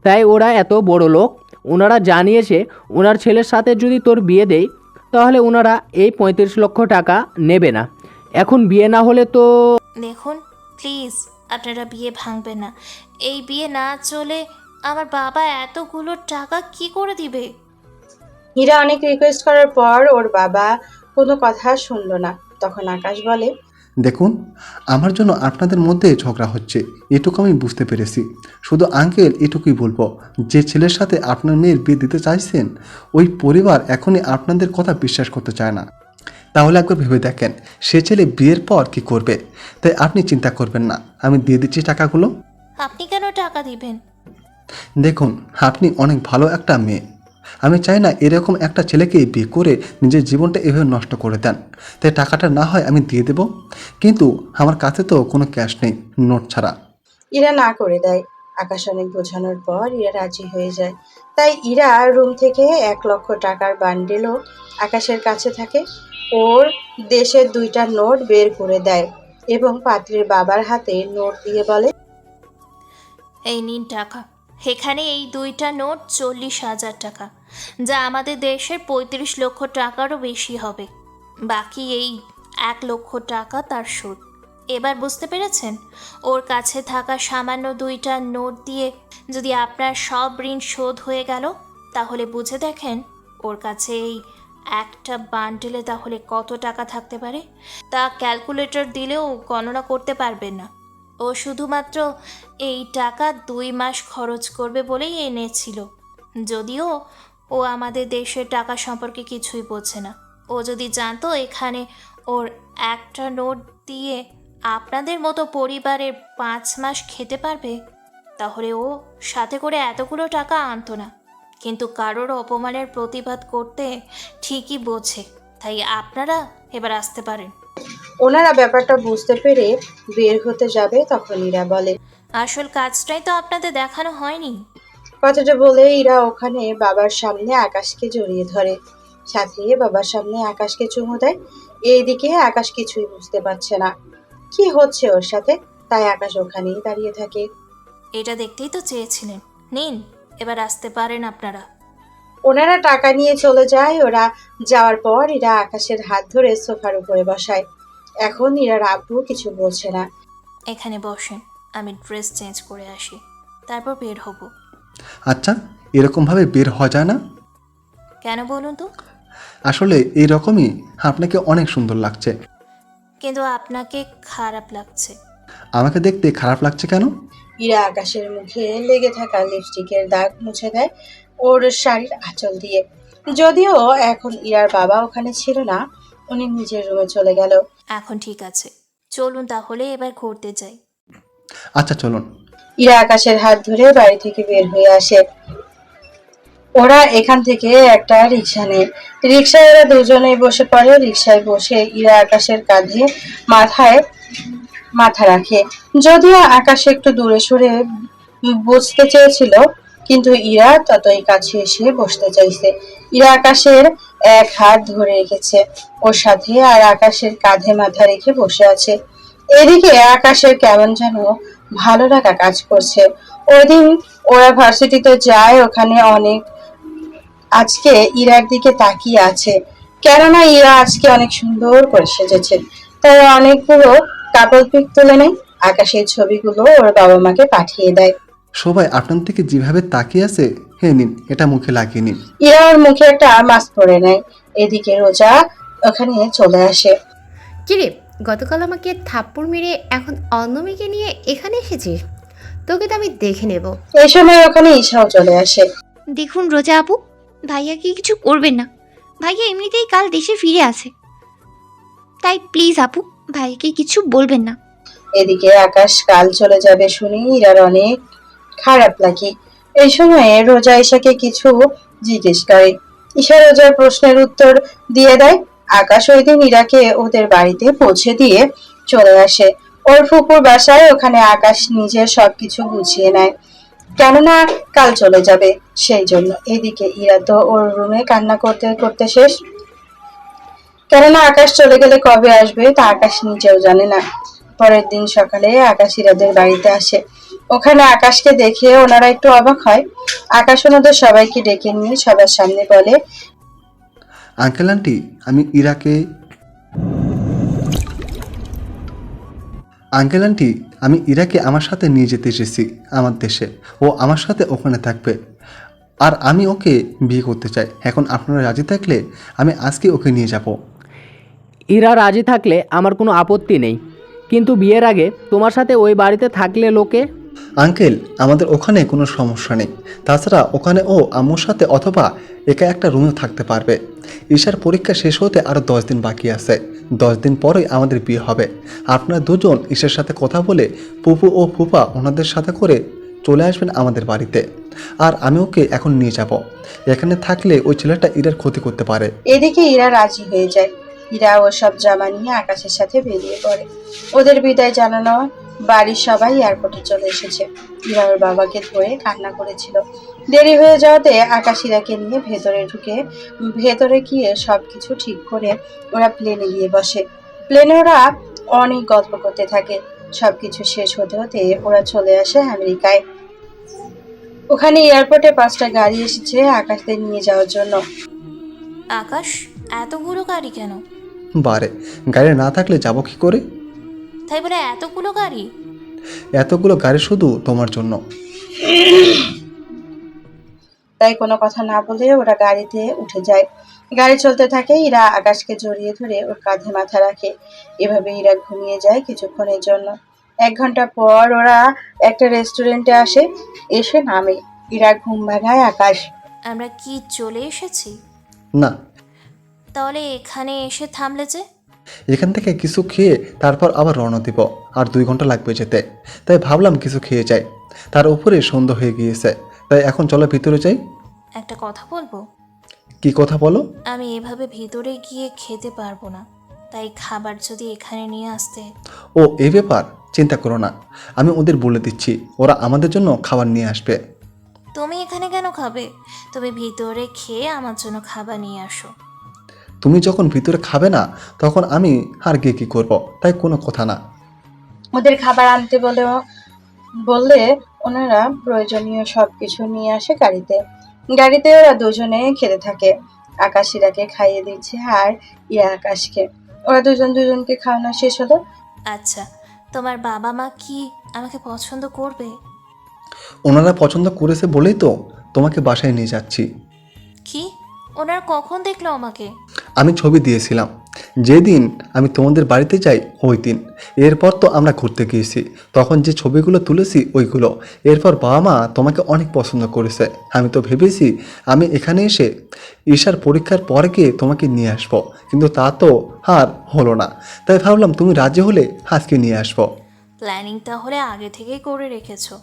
তাই ওরা এত বড় লোক। ওনারা জানিয়েছে ওনার ছেলের সাথে যদি তোর বিয়ে দেই তাহলে ওনারা এই 35 লক্ষ টাকা নেবে না। এখন বিয়ে না হলে তো দেখুন প্লিজ, আপনারা বিয়ে ভাঙবেন না। এই বিয়ে না চলে আমার বাবা এতগুলো টাকা কি করে দিবে? হীরা অনেক রিকোয়েস্ট করার পর ওর বাবা কোনো কথা শুনলো না। তখন আকাশ বলে, দেখুন, আমার জন্য আপনাদের মধ্যে ঝগড়া হচ্ছে, এটুকু আমি বুঝতে পেরেছি। শুধু আঙ্কেল এটুকুই বলবো, যে ছেলের সাথে আপনার মেয়ের বিয়ে দিতে চাইছেন ওই পরিবার এখনই আপনাদের কথা বিশ্বাস করতে চায় না। তাহলে একবার ভেবে দেখেন সে ছেলে বিয়ের পর কি করবে। তাই আপনি চিন্তা করবেন না, আমি দিয়ে দিচ্ছি টাকাগুলো। আপনি কেন টাকা দিবেন? দেখুন, আপনি অনেক ভালো একটা মেয়ে, আমি চাই না এরকম একটা ছেলেকে বিয়ে করে নিজের জীবনটা এভাবে নষ্ট করে দেন। তাই টাকাটা না হয় আমি দিয়ে দেব, কিন্তু আমার কাছে তো কোনো ক্যাশ নেই, নোট ছাড়া। ইরা না করে দেয়। আকাশ অনেক বোঝানোর পর ইরা রাজি হয়ে যায়। তাই ইরা রুম থেকে 1 লক্ষ টাকার বান্ডেলও আকাশের কাছে থাকে। ওর দেশের 2টা নোট বের করে দেয় এবং পাত্রের বাবার হাতে নোট দিয়ে বলে, এই নিন টাকা। এখানে এই 2টা নোট 40,000 টাকা, যা আমাদের দেশের 35 লক্ষ টাকারও বেশি হবে। বাকি এই 1 লক্ষ টাকা তার সুদ। এবার বুঝতে পেরেছেন? ওর কাছে থাকা সামান্য 2টা নোট দিয়ে যদি আপনার সব ঋণ শোধ হয়ে গেল, তাহলে বুঝে দেখেন ওর কাছে এই একটা বান্ডেলে তাহলে কত টাকা থাকতে পারে। তা ক্যালকুলেটর দিলেও গণনা করতে পারবেন না। ও শুধুমাত্র এই টাকা 2 মাস খরচ করবে বলেই এনেছিল, যদিও ও আমাদের দেশের টাকা সম্পর্কে কিছুই বোঝে না। ও যদি জানতো এখানে ওর একটা নোট দিয়ে আপনাদের মতো পরিবারের 5 মাস খেতে পারবে, তাহলে ও সাথে করে এতগুলো টাকা আনতো না। কিন্তু কারোর অপমানের প্রতিবাদ করতে ঠিকই বোঝে। তাই আপনারা এবার আসতে পারেন। ওনারা ব্যাপারটা বুঝতে পেরে বের হতে যাবে, তখন ইরা বলে, আসল কাজটাই তো আপনাদের দেখানো হয়নি। কথাটা বলে ইরা ওখানে বাবার সামনে আকাশকে জড়িয়ে ধরে, সাথে বাবার সামনে আকাশকে চুমু দেয়। এইদিকে আকাশ কিছুই বুঝতে পারছে না কি হচ্ছে ওর সাথে, তাই আকাশ ওখানেই দাঁড়িয়ে থাকে। এটা দেখতেই তো চেয়েছিলেন, নিন এবার আসতে পারেন আপনারা। ওনারা টাকা নিয়ে চলে যায়। ওরা যাওয়ার পর ইরা আকাশের হাত ধরে সোফার উপরে বসায়। এখন ইরার আব্বু কিছু বলছে না। এখানে বসেন, আমি ড্রেস চেঞ্জ করে আসি, তারপর বের হব। আচ্ছা, এরকমভাবে বের হওয়া যায় না? কেন বলুন তো? আসলে এইরকমই আপনাকে অনেক সুন্দর লাগছে। কিন্তু আপনাকে খারাপ লাগছে। আমাকে দেখতে খারাপ লাগছে কেন? ইরা আকাশের মুখে লেগে থাকা লিপস্টিকের দাগ মুছে দেয় ওর শাড়ির আঁচল দিয়ে। যদিও এখন ইরার বাবা ওখানে ছিল না, উনি নিজের রুমে চলে গেল। এখন ঠিক আছে, চলুন তাহলে এবার ঘুরতে যাই। আচ্ছা চলুন। ইরা আকাশের হাত ধরে বাড়ি থেকে বের হয়ে আসে। ওরা এখান থেকে একটা রিক্সা নেয়। রিক্সায় ওরা দুজনেই বসে পড়ে। রিক্সায় বসে ইরা আকাশের কাঁধে মাথা রাখে। যদিও আকাশ একটু দূরে সরে বসতে চেয়েছিল, কিন্তু ইরা ততই কাছে এসে বসতে চাইছে। ইরা আকাশের এক হাত ধরে রেখেছে ওর সাথে, আর আকাশের কাঁধে মাথা রেখে বসে আছে। এদিকে আকাশের কেমন যেন ভালো লাগা কাজ করছে। ওই দিন ওরা ভার্সিটিতে যায়, ওখানে অনেক আজকে ইরার দিকে তাকিয়ে আছে, কেননা ইরা আজকে অনেক সুন্দর করে সেজেছে। তাই অনেকগুলো কাপল পিক তুলে নেয়, আকাশের ছবিগুলো ওর বাবা মাকে পাঠিয়ে দেয়। সবাই আপনার দিকে যেভাবে তাকিয়ে আছে, হ্যাঁ নিন, এটা মুখে লাগিয়ে নিন। ইরা ওর মুখে একটা মাস্ক পরে নেয়। এদিকে রোজা ওখানে চলে আসে। কিরে, গতকাল আমাকে থাপ্পড় মেরে এখন অন্য মেয়েকে নিয়ে এখানে এসেছিস? তোকে তো আমি দেখে নেব। এই সময় ওখানে ঈশাও চলে আসে। দেখুন রোজা আপু, ভাইয়াকে কিছু করবেন না। ভাইয়া এমনিতেই কাল দেশে ফিরে আসে, তাই প্লিজ আপু ভাইয়াকে কিছু বলবেন না। এদিকে আকাশ কাল চলে যাবে শুনে ইরার অনেক খারাপ লাগে। এই সময়ে রোজা ঈশাকে কিছু জিজ্ঞেস করে। ঈশা রোজার প্রশ্নের উত্তর দিয়ে দেয়। আকাশ ওই দিন ইরাকে ওদের বাড়িতে পৌঁছে দিয়ে চলে আসে ওর ফুপুর বাসায়। ওখানে আকাশ নিজের সবকিছু গুছিয়ে নেয়, কেননা কাল চলে যাবে সেই জন্য। এদিকে ইরা তো ওর রুমে কান্না করতে করতে শেষ, কেননা আকাশ চলে গেলে কবে আসবে তা আকাশ নিজেও জানে না। পরের দিন সকালে আকাশ ইরাদের বাড়িতে আসে। ওখানে আকাশকে দেখে ওনারা একটু অবাক হয়। আকাশ ওনাদের সবাইকে ডেকে নিয়ে সবার সামনে বলে, আঙ্কেল আন্টি, আমি ইরাকে আঙ্কেল আন্টি আমি ইরাকে আমার সাথে নিয়ে যেতে এসেছি আমার দেশে। ও আমার সাথে ওখানে থাকবে, আর আমি ওকে বিয়ে করতে চাই। এখন আপনারা রাজি থাকলে আমি আজকে ওকে নিয়ে যাব। ইরা রাজি থাকলে আমার কোনো আপত্তি নেই, কিন্তু বিয়ের আগে তোমার সাথে ওই বাড়িতে থাকলে লোকে। আঙ্কেল, আমাদের ওখানে কোনো সমস্যা নেই। তাছাড়া ওখানে ও আম্মুর সাথে অথবা একা একটা রুমেও থাকতে পারবে। ঈশার পরীক্ষা শেষ হতে আরও 10 দিন বাকি আছে। 10 দিন পরেই আমাদের বিয়ে হবে। আপনারা দুজন ঈশার সাথে কথা বলে পুপু ও ফুপা ওনাদের সাথে করে চলে আসবেন আমাদের বাড়িতে। আর আমি ওকে এখন নিয়ে যাব। এখানে থাকলে ওই ছেলেটা ইরার ক্ষতি করতে পারে। এদিকে ইরা রাজি হয়ে যায়। ইরা ও সব জামা নিয়ে আকাশের সাথে বেরিয়ে পড়ে। ওদের বিদায় জানানো বাড়ির সবাই এয়ারপোর্টে চলে এসেছে। ইরা ওর বাবাকে ধরে কান্না করেছিল। দেরি হয়ে যাওয়াতে আকাশ ইরাকে নিয়ে ভেতরে গিয়ে সবকিছু ঠিক করে ওরা প্লেনে গিয়ে বসে। প্লেনে ওরা অনেক গল্প করতে থাকে। সবকিছু শেষ হতে হতে ওরা চলে আসে আমেরিকায়। ওখানে এয়ারপোর্টে 5টা গাড়ি এসেছে আকাশদের নিয়ে যাওয়ার জন্য। আকাশ, এতগুলো গাড়ি কেন? বারে, গাড়ি না থাকলে যাব কি করে? তাই বলে এতগুলো গাড়ি? এতগুলো গাড়ি শুধু তোমার জন্য। তাই কোনো কথা না বলে ওরা গাড়িতে উঠে যায়। গাড়ি চলতে থাকে। ইরা আকাশকে জড়িয়ে ধরে ওর কাঁধে মাথা রাখে। এভাবে ইরা ঘুমিয়ে যায় কিছুক্ষণের জন্য। 1 ঘন্টা পর ওরা একটা রেস্টুরেন্টে আসে। এসে নামে। ইরা ঘুম ভাঙায় আকাশ। আমরা কি চলে এসেছি? না, তাহলে এখানে এসে থামলে যে? এখান থেকে কিছু খেয়ে তারপর আবার রওনা দিব। আর 2 ঘন্টা লাগবে যেতে। তাই ভাবলাম কিছু খেয়ে যাই। তার উপরে সন্ধ্যা হয়ে গিয়েছে। তাই এখন চলো ভিতরে যাই। একটা কথা বলবো? কি কথা বলো? আমি এভাবে ভিতরে গিয়ে খেতে পারবো না, তাই খাবার যদি এখানে নিয়ে আসতে। ও, এই ব্যাপার? চিন্তা করো না, আমি ওদের বলে দিচ্ছি, ওরা আমাদের জন্য খাবার নিয়ে আসবে। তুমি এখানে কেন খাবে? তুমি ভিতরে খেয়ে আমার জন্য খাবার নিয়ে আসো। তুমি যখন ভিতরে খাবে না তখন আমি আর গিয়ে কি করব? তাই কোনো কথা না। ওদের খাবার আনতে বললে ওনারা প্রয়োজনীয় সবকিছু নিয়ে আসে গাড়িতে। গাড়িতে ওরা দুজনে খেতে থাকে। আকাশ ইরাকে খাইয়ে দিচ্ছে আর ইরা আকাশকে। ওরা দুজনকে খাওয়ানো শেষ হলো। আচ্ছা, তোমার বাবা মা কি আমাকে পছন্দ করবে? ওনারা পছন্দ করেছে বলেই তো তোমাকে বাসায় নিয়ে যাচ্ছি। কি? ওনারা কখন দেখলো আমাকে? আমি ছবি দিয়েছিলাম যেদিন আমি তোমাদের বাড়িতে যাই ওই দিন। এরপর তো আমরা ঘুরতে গিয়েছি, তখন যে ছবিগুলো তুলেছি ওইগুলো। এরপর বাবা মা তোমাকে অনেক পছন্দ করেছে। আমি তো ভেবেছি আমি এখানে এসে ঈশার পরীক্ষার পরে গিয়ে তোমাকে নিয়ে আসবো, কিন্তু তা তো আর হলো না। তাই ভাবলাম তুমি রাজি হলে আজকে নিয়ে আসবো। প্ল্যানিং তাহলে আগে থেকেই করে রেখেছো?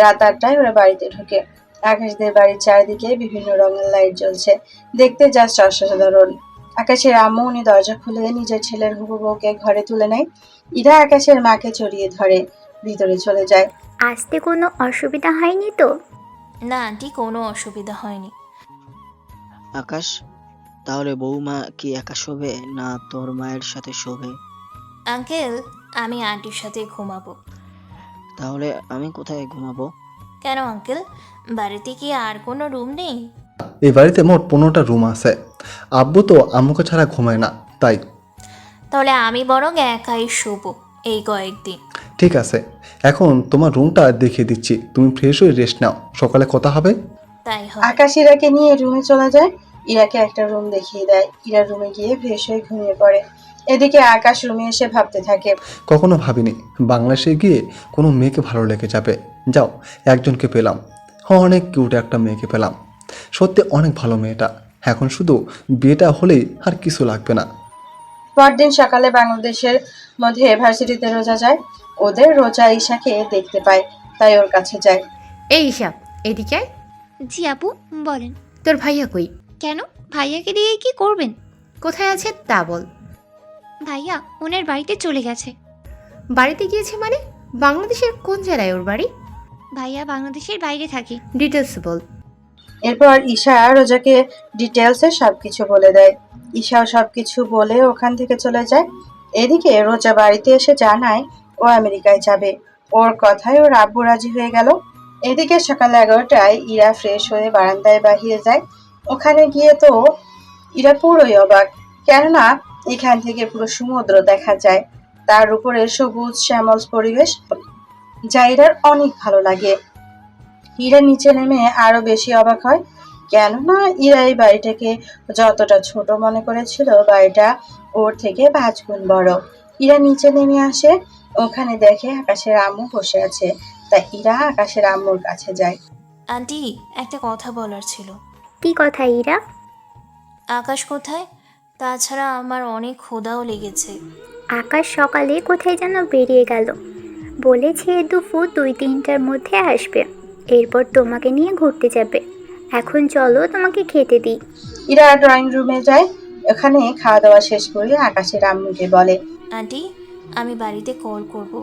রাত 8টায় ওরা বাড়িতে ঢোকে। আকাশদের বাড়ির চারিদিকে বিভিন্ন রঙের লাইট জ্বলছে, দেখতে জাস্ট অসাধারণ। আকাশের আম্মু উনি দরজা খুলে নিজের ছেলের হুবু বউকে ঘরে তুলে নেয়। ইরা আকাশের মাকে জড়িয়ে ধরে ভিতরে চলে যায়। আসতে কোনো অসুবিধা হয়নি তো? না আন্টি, কোনো অসুবিধা হয়নি। আকাশ, তাহলে বৌমা কি একা শোবে না তোর মায়ের সাথে শোবে? আঙ্কেল, আমি আন্টির সাথে ঘুমাবো। তাহলে আমি কোথায় ঘুমাবো? কেন আঙ্কেল, বাড়িতে কি আর কোনো রুম নেই? এই বাড়িতে মোট 15টা রুম আছে। আব্বু তো আম্মুকে ছাড়া ঘুমায় না, তাই। তাহলে আমি বরং একাই শোবো এই কয়েকদিন। ঠিক আছে, এখন তোমার রুমটা দেখিয়ে দিচ্ছি, তুমি ফ্রেশ হয়ে রেস্ট নাও, সকালে কথা হবে। তাই হবে। আকাশ ইরাকে নিয়ে রুমে চলে যায়। ইরাকে একটা রুম দেখিয়ে দেয়। ইরা রুমে গিয়ে ফ্রেশ হয়ে ঘুমিয়ে পড়ে। এদিকে আকাশ রুমে এসে ভাবতে থাকে। কখনো ভাবিনি বাংলাদেশে গিয়ে কোনো মেয়েকে ভালো লেগে যাবে। যাও, একজনকে পেলাম, অনেক কিউট একটা মেয়েকে পেলাম। সত্যি অনেক ভালো মেয়েটা। এখন শুধু বিয়েটা হলেই আর কিছু লাগবে না। পরদিন সকালে বাংলাদেশের মধ্যে ভার্সিটিতে রোজা যায়। ওদের রোজা ঈশাকে দেখতে পায়, তাই ওর কাছে যায়। এই ঈশা, এদিকে আয়। জি আপু, বলেন। তোর ভাইয়া কই? কেন, ভাইয়াকে দিয়ে কি করবেন? কোথায় আছে তা বল। ভাইয়া ওনার বাড়িতে চলে গেছে। বাড়িতে গিয়েছে মানে? বাংলাদেশের কোন জেলায় ওর বাড়ি? ভাইয়া বাংলাদেশের বাইরে থাকে। ডিটেলস বল। এরপর ঈশা রোজাকে ডিটেলসে সবকিছু বলে দেয়। ঈশাও সবকিছু বলে ওখান থেকে চলে যায়। এদিকে রোজা বাড়িতে এসে জানায় ও আমেরিকায় যাবে। ওর কথায় ওর আব্বু রাজি হয়ে গেল। এদিকে সকাল 11টায় ইরা ফ্রেশ হয়ে বারান্দায় বাহিরে যায়। ওখানে গিয়ে তো ইরা পুরোই অবাক, কেননা এখান থেকে পুরো সমুদ্র দেখা যায়। তার উপরে সবুজ শ্যামল পরিবেশ, যা ইরার অনেক ভালো লাগে। ইরা নিচে নেমে আরো বেশি অবাক হয়, কেননা ইরা এই বাড়িটাকে যতটা ছোট মনে করেছিল, বাড়িটা ওর থেকে 5 গুণ বড়। ইরা নিচে নেমে আসে, ওখানে দেখে আকাশের আম্মু বসে আছে। তাই ইরা আকাশের আম্মুর কাছে যায়। আন্টি, একটা কথা বলার ছিল। কি কথা ইরা? আকাশ কোথায়? তাছাড়া আমার অনেক ক্ষুধাও লেগেছে। আকাশ সকালে কোথায় যেন বেরিয়ে গেল, বলেছে দুপুর 2-3টার মধ্যে আসবে, এরপর তোমাকে নিয়ে ঘুরতে যাবে। এখন চলো তোমাকে খেতে দিই। ইরা ড্রয়িং রুমে যায়। ওখানে খাওয়া দাওয়া শেষ করে আকাশের আম্মুকে বলে, আন্টি, আমি বাড়িতে কল করব,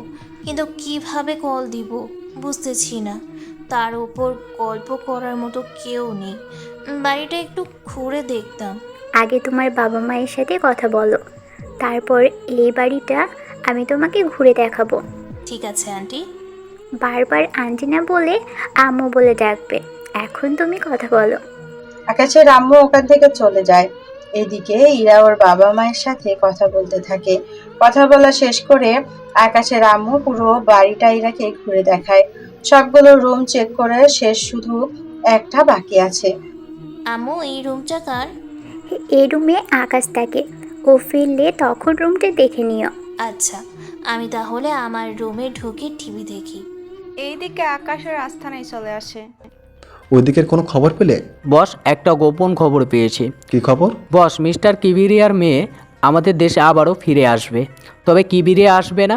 কিন্তু কিভাবে কল দিব বুঝতেছি না। তার উপর গল্প করার মতো কেউ নেই। বাড়িটা একটু ঘুরে দেখতাম। আগে তোমার বাবা মায়ের সাথে কথা বলো, তারপর এই বাড়িটা আমি তোমাকে ঘুরে দেখাবো। ঠিক আছে আন্টি। বারবার আন্টি না বলে আম্মু বলে ডাকবে। এখন তুমি কথা বলো। আকাশের আম্মু ওখান থেকে চলে যায়। এদিকে ইরা ওর বাবা মায়ের সাথে কথা বলতে থাকে। কথা বলা শেষ করে আকাশের আম্মু পুরো বাড়িটা ইরাকে ঘুরে দেখায়। সবগুলো রুম চেক করে শেষ, শুধু একটা বাকি আছে। আম্মু, এই রুমটা কার? এই রুমে আকাশ থাকে, ও ফিরলে তখন রুমটা দেখে নিও। আচ্ছা, আমি তাহলে আমার রুমে ঢুকে টিভি দেখি। এইদিকে আকাশের আস্থানায় চলে আসে। ওইদিকের কোনো খবর পেলে? বস, একটা গোপন খবর পেয়েছি। কি খবর? বস, মিস্টার কিবিরিয়ার মেয়ে আমাদের দেশে আবারও ফিরে আসবে। তবে কিবিরিয়া আসবে না।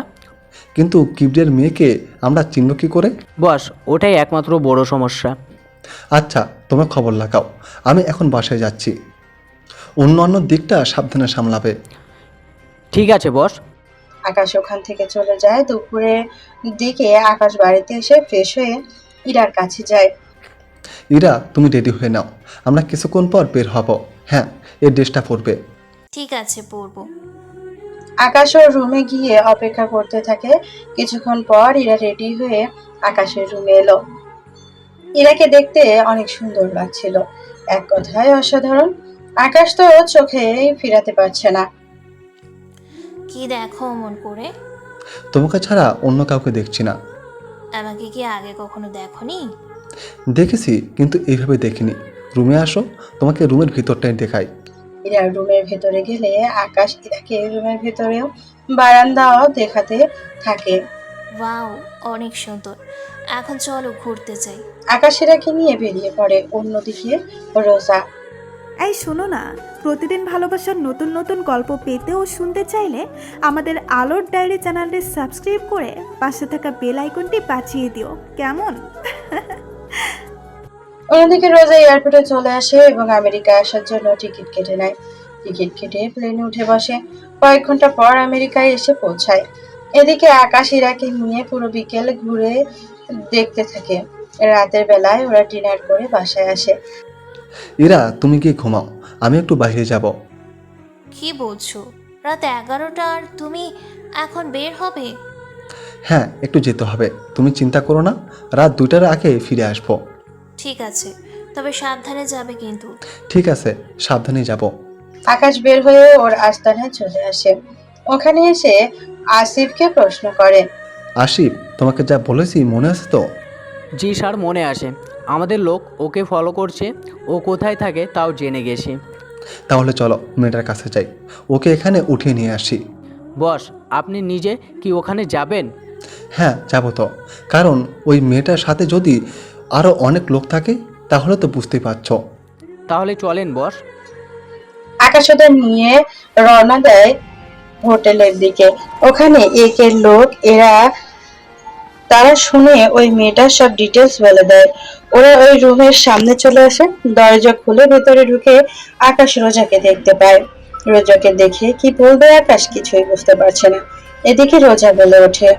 কিন্তু কিবরিয়ার মেয়েকে আমরা চিনব কি করে? বস, ওটাই একমাত্র বড় সমস্যা। আচ্ছা, তোমার খবর লাগাও, আমি এখন বাসায় যাচ্ছি। অন্য দিকটা সাবধানে সামলাবে। ঠিক আছে বস। আকাশ ওখান থেকে চলে যায়। দুপুরের দিকে আকাশ বাড়িতে এসে ফ্রেশ হয়ে ইরার কাছে যায়। ইরা, তুমি রেডি হয়ে নাও, আমরা কিছুক্ষণ পর বের হব। হ্যাঁ, এই ড্রেসটা পরবে। ঠিক আছে, পরবো। আকাশ ওর রুমে গিয়ে অপেক্ষা করতে থাকে। কিছুক্ষণ পর ইরা রেডি হয়ে আকাশের রুমে এলো। ইরাকে দেখতে অনেক সুন্দর লাগছিল, এক কথায় অসাধারণ। আকাশ তো চোখে ফিরাতে পারছে না। কি দেখো অমন করে? তোমাকে ছাড়া অন্য কাউকে দেখছি না। আমাকে কি আগে কখনো দেখোনি? দেখেছি, কিন্তু এইভাবে দেখিনি। রুমে আসো, তোমাকে রুমের ভিতরটাই দেখাই। ইরা রুমের ভেতরে গেলে আকাশ ইরাকে রুমের ভেতরেও বারান্দাও দেখাতে থাকে। ওয়াও, অনেক সুন্দর। এখন চলো ঘুরতে যাই। আকাশ ইরাকে নিয়ে বেরিয়ে পড়ে। অন্যদিকে রোজা। এই শোনো না, প্রতিদিন ভালোবাসার নতুন নতুন গল্প পেতে ও শুনতে চাইলে আমাদের আলোর ডায়েরি চ্যানেলটি সাবস্ক্রাইব করে পাশে থাকা বেল আইকনটি বাজিয়ে দিও, কেমন? অন্যদিকে রোজা এয়ারপোর্টে চলে আসে এবং আমেরিকা আসার জন্য টিকিট কেটে নেয়। টিকিট কেটে প্লেনে উঠে বসে। কয়েক ঘন্টা পর আমেরিকায় এসে পৌঁছায়। এদিকে আকাশ ইরাকে নিয়ে পুরো বিকেল ঘুরে দেখতে থাকে। রাতের বেলায় ওরা ডিনার করে বাসায় আসে। ইরা, তুমি গিয়ে ঘুমাও, আমি একটু বাইরে যাব। কি বলছো? রাত 11টা আর তুমি এখন বের হবে? হ্যাঁ, একটু যেতে হবে। তুমি চিন্তা করো না, রাত 2টার আগে ফিরে আসবো। ঠিক আছে, তবে সাবধানে যাবে কিন্তু। ঠিক আছে, সাবধানে যাব। আকাশ বের হয়ে ওর আস্তানায় চলে আসে। ওখানে এসে আসিফকে প্রশ্ন করে। আসিফ, তোমাকে যা বলেছি মনে আছে তো? জি স্যার, মনে আসে। আমাদের লোক ওকে ফলো করছে, ও কোথায় থাকে তাও জেনে গেছে। তাহলে চলো মেয়েটার কাছে যাই, ওকে এখানে উঠিয়ে নিয়ে আসি। বস, আপনি নিজে কি ওখানে যাবেন? হ্যাঁ, যাবো তো। কারণ ওই মেয়েটার সাথে যদি আরও অনেক লোক থাকে তাহলে তো বুঝতেই পারছো। তাহলে চলেন বস। আকাশ ওদের নিয়ে রওনা দেয় হোটেলের দিকে। ওখানে একের লোক তারা শুনে ওই মেয়েটার সব ডিটেলস বলে দেয়। ওরা ওই রুমের সামনে চলে আসে। দরজা খুলে ভেতরে ঢুকে আকাশ রোজাকে দেখতে পায়। রোজাকে দেখে কি বলবে আকাশ কিছুই বুঝতে পারছে না। এদিকে রোজা বলে ওঠে।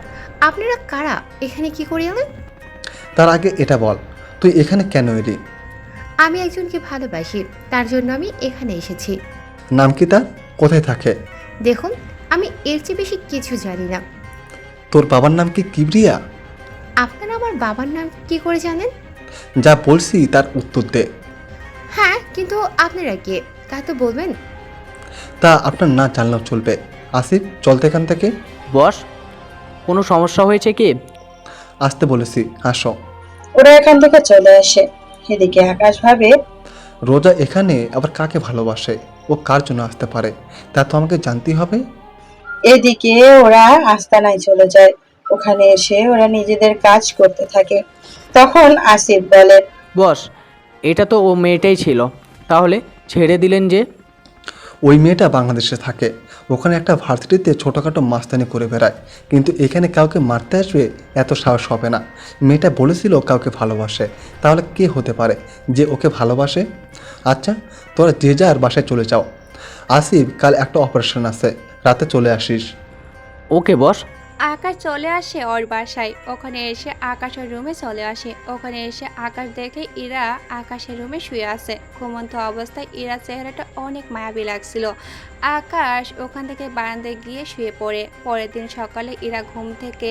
আপনারা কারা? এখানে কি করে এলেন? তার আগে এটা বল, তুই এখানে কেন এলি? আমি একজনকে ভালোবাসি, তার জন্য আমি এখানে এসেছি। নাম কি তার? কোথায় থাকে? দেখুন, আমি এর চেয়ে বেশি কিছু জানি না। তোর বাবার নাম কি কিবরিয়া? আপনারা আমার বাবার নাম কি করে জানেন? যা বলছি তার উত্তর দে। হ্যাঁ, কিন্তু আপনারা কে তা তো বলবেন। তা আপনার না জানলেও চলবে। আসিফ, চলতে এখান থেকে। বস, কোনো সমস্যা হয়েছে কি? আসতে বলেছি, আসো। ওরা এখান থেকে চলে আসে। এদিকে আকাশ ভাবে, রোজা এখানে আবার কাকে ভালোবাসে, ও কার জন্য আসতে পারে, তা তো আমাকে জানতেই হবে। এদিকে ওরা আস্তানায় চলে যায়। ওখানে এসে ওরা নিজেদের কাজ করতে থাকে। তখন আসিফ বলে। বস, এটা তো ও মেয়েটাই ছিল, তাহলে ছেড়ে দিলেন যে? ওই মেয়েটা বাংলাদেশে থাকে, ওখানে একটা ভার্সিটিতে ছোটোখাটো মাস্তানি করে বেড়ায়, কিন্তু এখানে কাউকে মারতে আসবে এত সাহস হবে না। মেয়েটা বলেছিল কাউকে ভালোবাসে, তাহলে কে হতে পারে যে ওকে ভালোবাসে? আচ্ছা, তোরা যে যার বাসায় চলে যাও। আসিফ, কাল একটা অপারেশন আছে, রাতে চলে আসিস। ওকে বস। আকাশ চলে আসে ওর বাসায়। ওখানে এসে আকাশের রুমে চলে আসে। ওখানে এসে আকাশ দেখে ইরা আকাশের রুমে শুয়ে আছে। ঘুমন্ত অবস্থায় ইরার চেহারাটা অনেক মায়াবী লাগছিল। আকাশ ওখান থেকে বারান্দায় গিয়ে শুয়ে পড়ে। পরের দিন সকালে ইরা ঘুম থেকে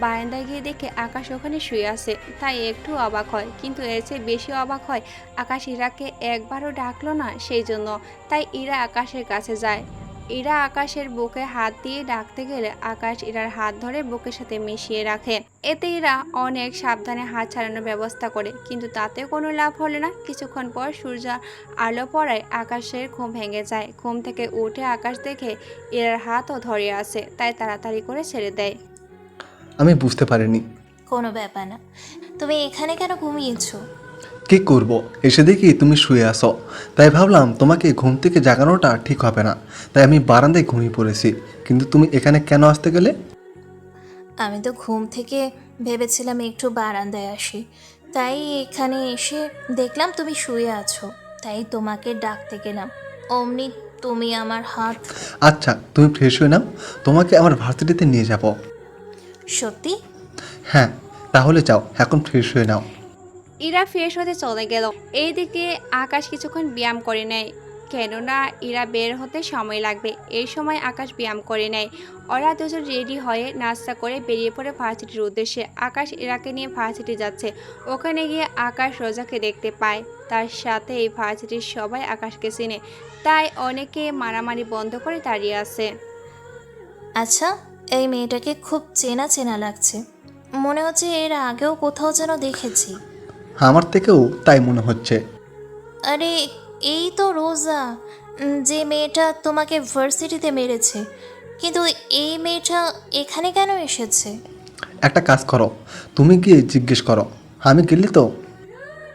বারান্দায় গিয়ে দেখে আকাশ ওখানে শুয়ে আছে। তাই একটু অবাক হয়, কিন্তু এর চেয়ে বেশি অবাক হয় আকাশ ইরাকে একবারও ডাকলো না, সেই জন্য। তাই ইরা আকাশের কাছে যায়। ইরা আকাশের বুকে হাত দিয়ে ডাকতে গেলে আকাশ ইরার হাত ধরে বুকের সাথে মিশিয়ে রাখে। এতে ইরা অনেক সাবধানে হাত ছাড়ানোর ব্যবস্থা করে, কিন্তু তাতে কোনো লাভ হলো না। কিছুক্ষণ পর সূর্য আলো পড়ায় আকাশের ঘুম ভেঙে যায়। ঘুম থেকে উঠে আকাশ দেখে ইরার হাতও ধরে আছে, তাই তাড়াতাড়ি করে ছেড়ে দেয়। আমি বুঝতে পারিনি। কোনো ব্যাপার না, তুমি এখানে কেন ঘুমিয়েছো? কি করব, এসে দেখি তুমি শুয়ে আসো, তাই ভাবলাম তোমাকে ঘুম থেকে জাগানোটা ঠিক হবে না, তাই আমি বারান্দায় ঘুমিয়ে পড়েছি। কিন্তু তুমি এখানে কেন আসতে গেলে? আমি তো ঘুম থেকে ভেবেছিলাম একটু বারান্দায় আসি, তাই এখানে এসে দেখলাম তুমি শুয়ে আছো, তাই তোমাকে ডাকতে গেলাম। অমনি তুমি আমার হাত। আচ্ছা, তুমি ফ্রেশ হয়ে নাও, তোমাকে আমার ভার্সিটিতে নিয়ে যাব। সত্যি? হ্যাঁ, তাহলে যাও, এখন ফ্রেশ হয়ে নাও। ইরা ফ্রেশ হতে চলে গেল। এইদিকে আকাশ কিছুক্ষণ ব্যায়াম করে নেয়, কেননা ইরা বের হতে সময় লাগবে। এই সময় আকাশ ব্যায়াম করে নেয়। ওরা দুজন রেডি হয়ে নাস্তা করে বেরিয়ে পড়ে ভার্সিটির উদ্দেশ্যে। আকাশ ইরাকে নিয়ে ভার্সিটি যাচ্ছে। ওখানে গিয়ে আকাশ রোজাকে দেখতে পায়। তার সাথে এই ভার্সিটির সবাই আকাশকে চিনে, তাই অনেকে মারামারি বন্ধ করে দাঁড়িয়ে আছে। আচ্ছা, এই মেয়েটাকে খুব চেনা চেনা লাগছে, মনে হচ্ছে এর আগেও কোথাও যেন দেখেছি। আমার থেকেও তাই মনে হচ্ছে। আরে, এই তো রোজা, যে মেয়েটা তোমাকে ভার্সিটিতে মেরেছে। কিন্তু এই মেয়েটা এখানে কেন এসেছে? একটা কাজ করো, তুমি গিয়ে জিজ্ঞেস করো, আমি গেলি তো।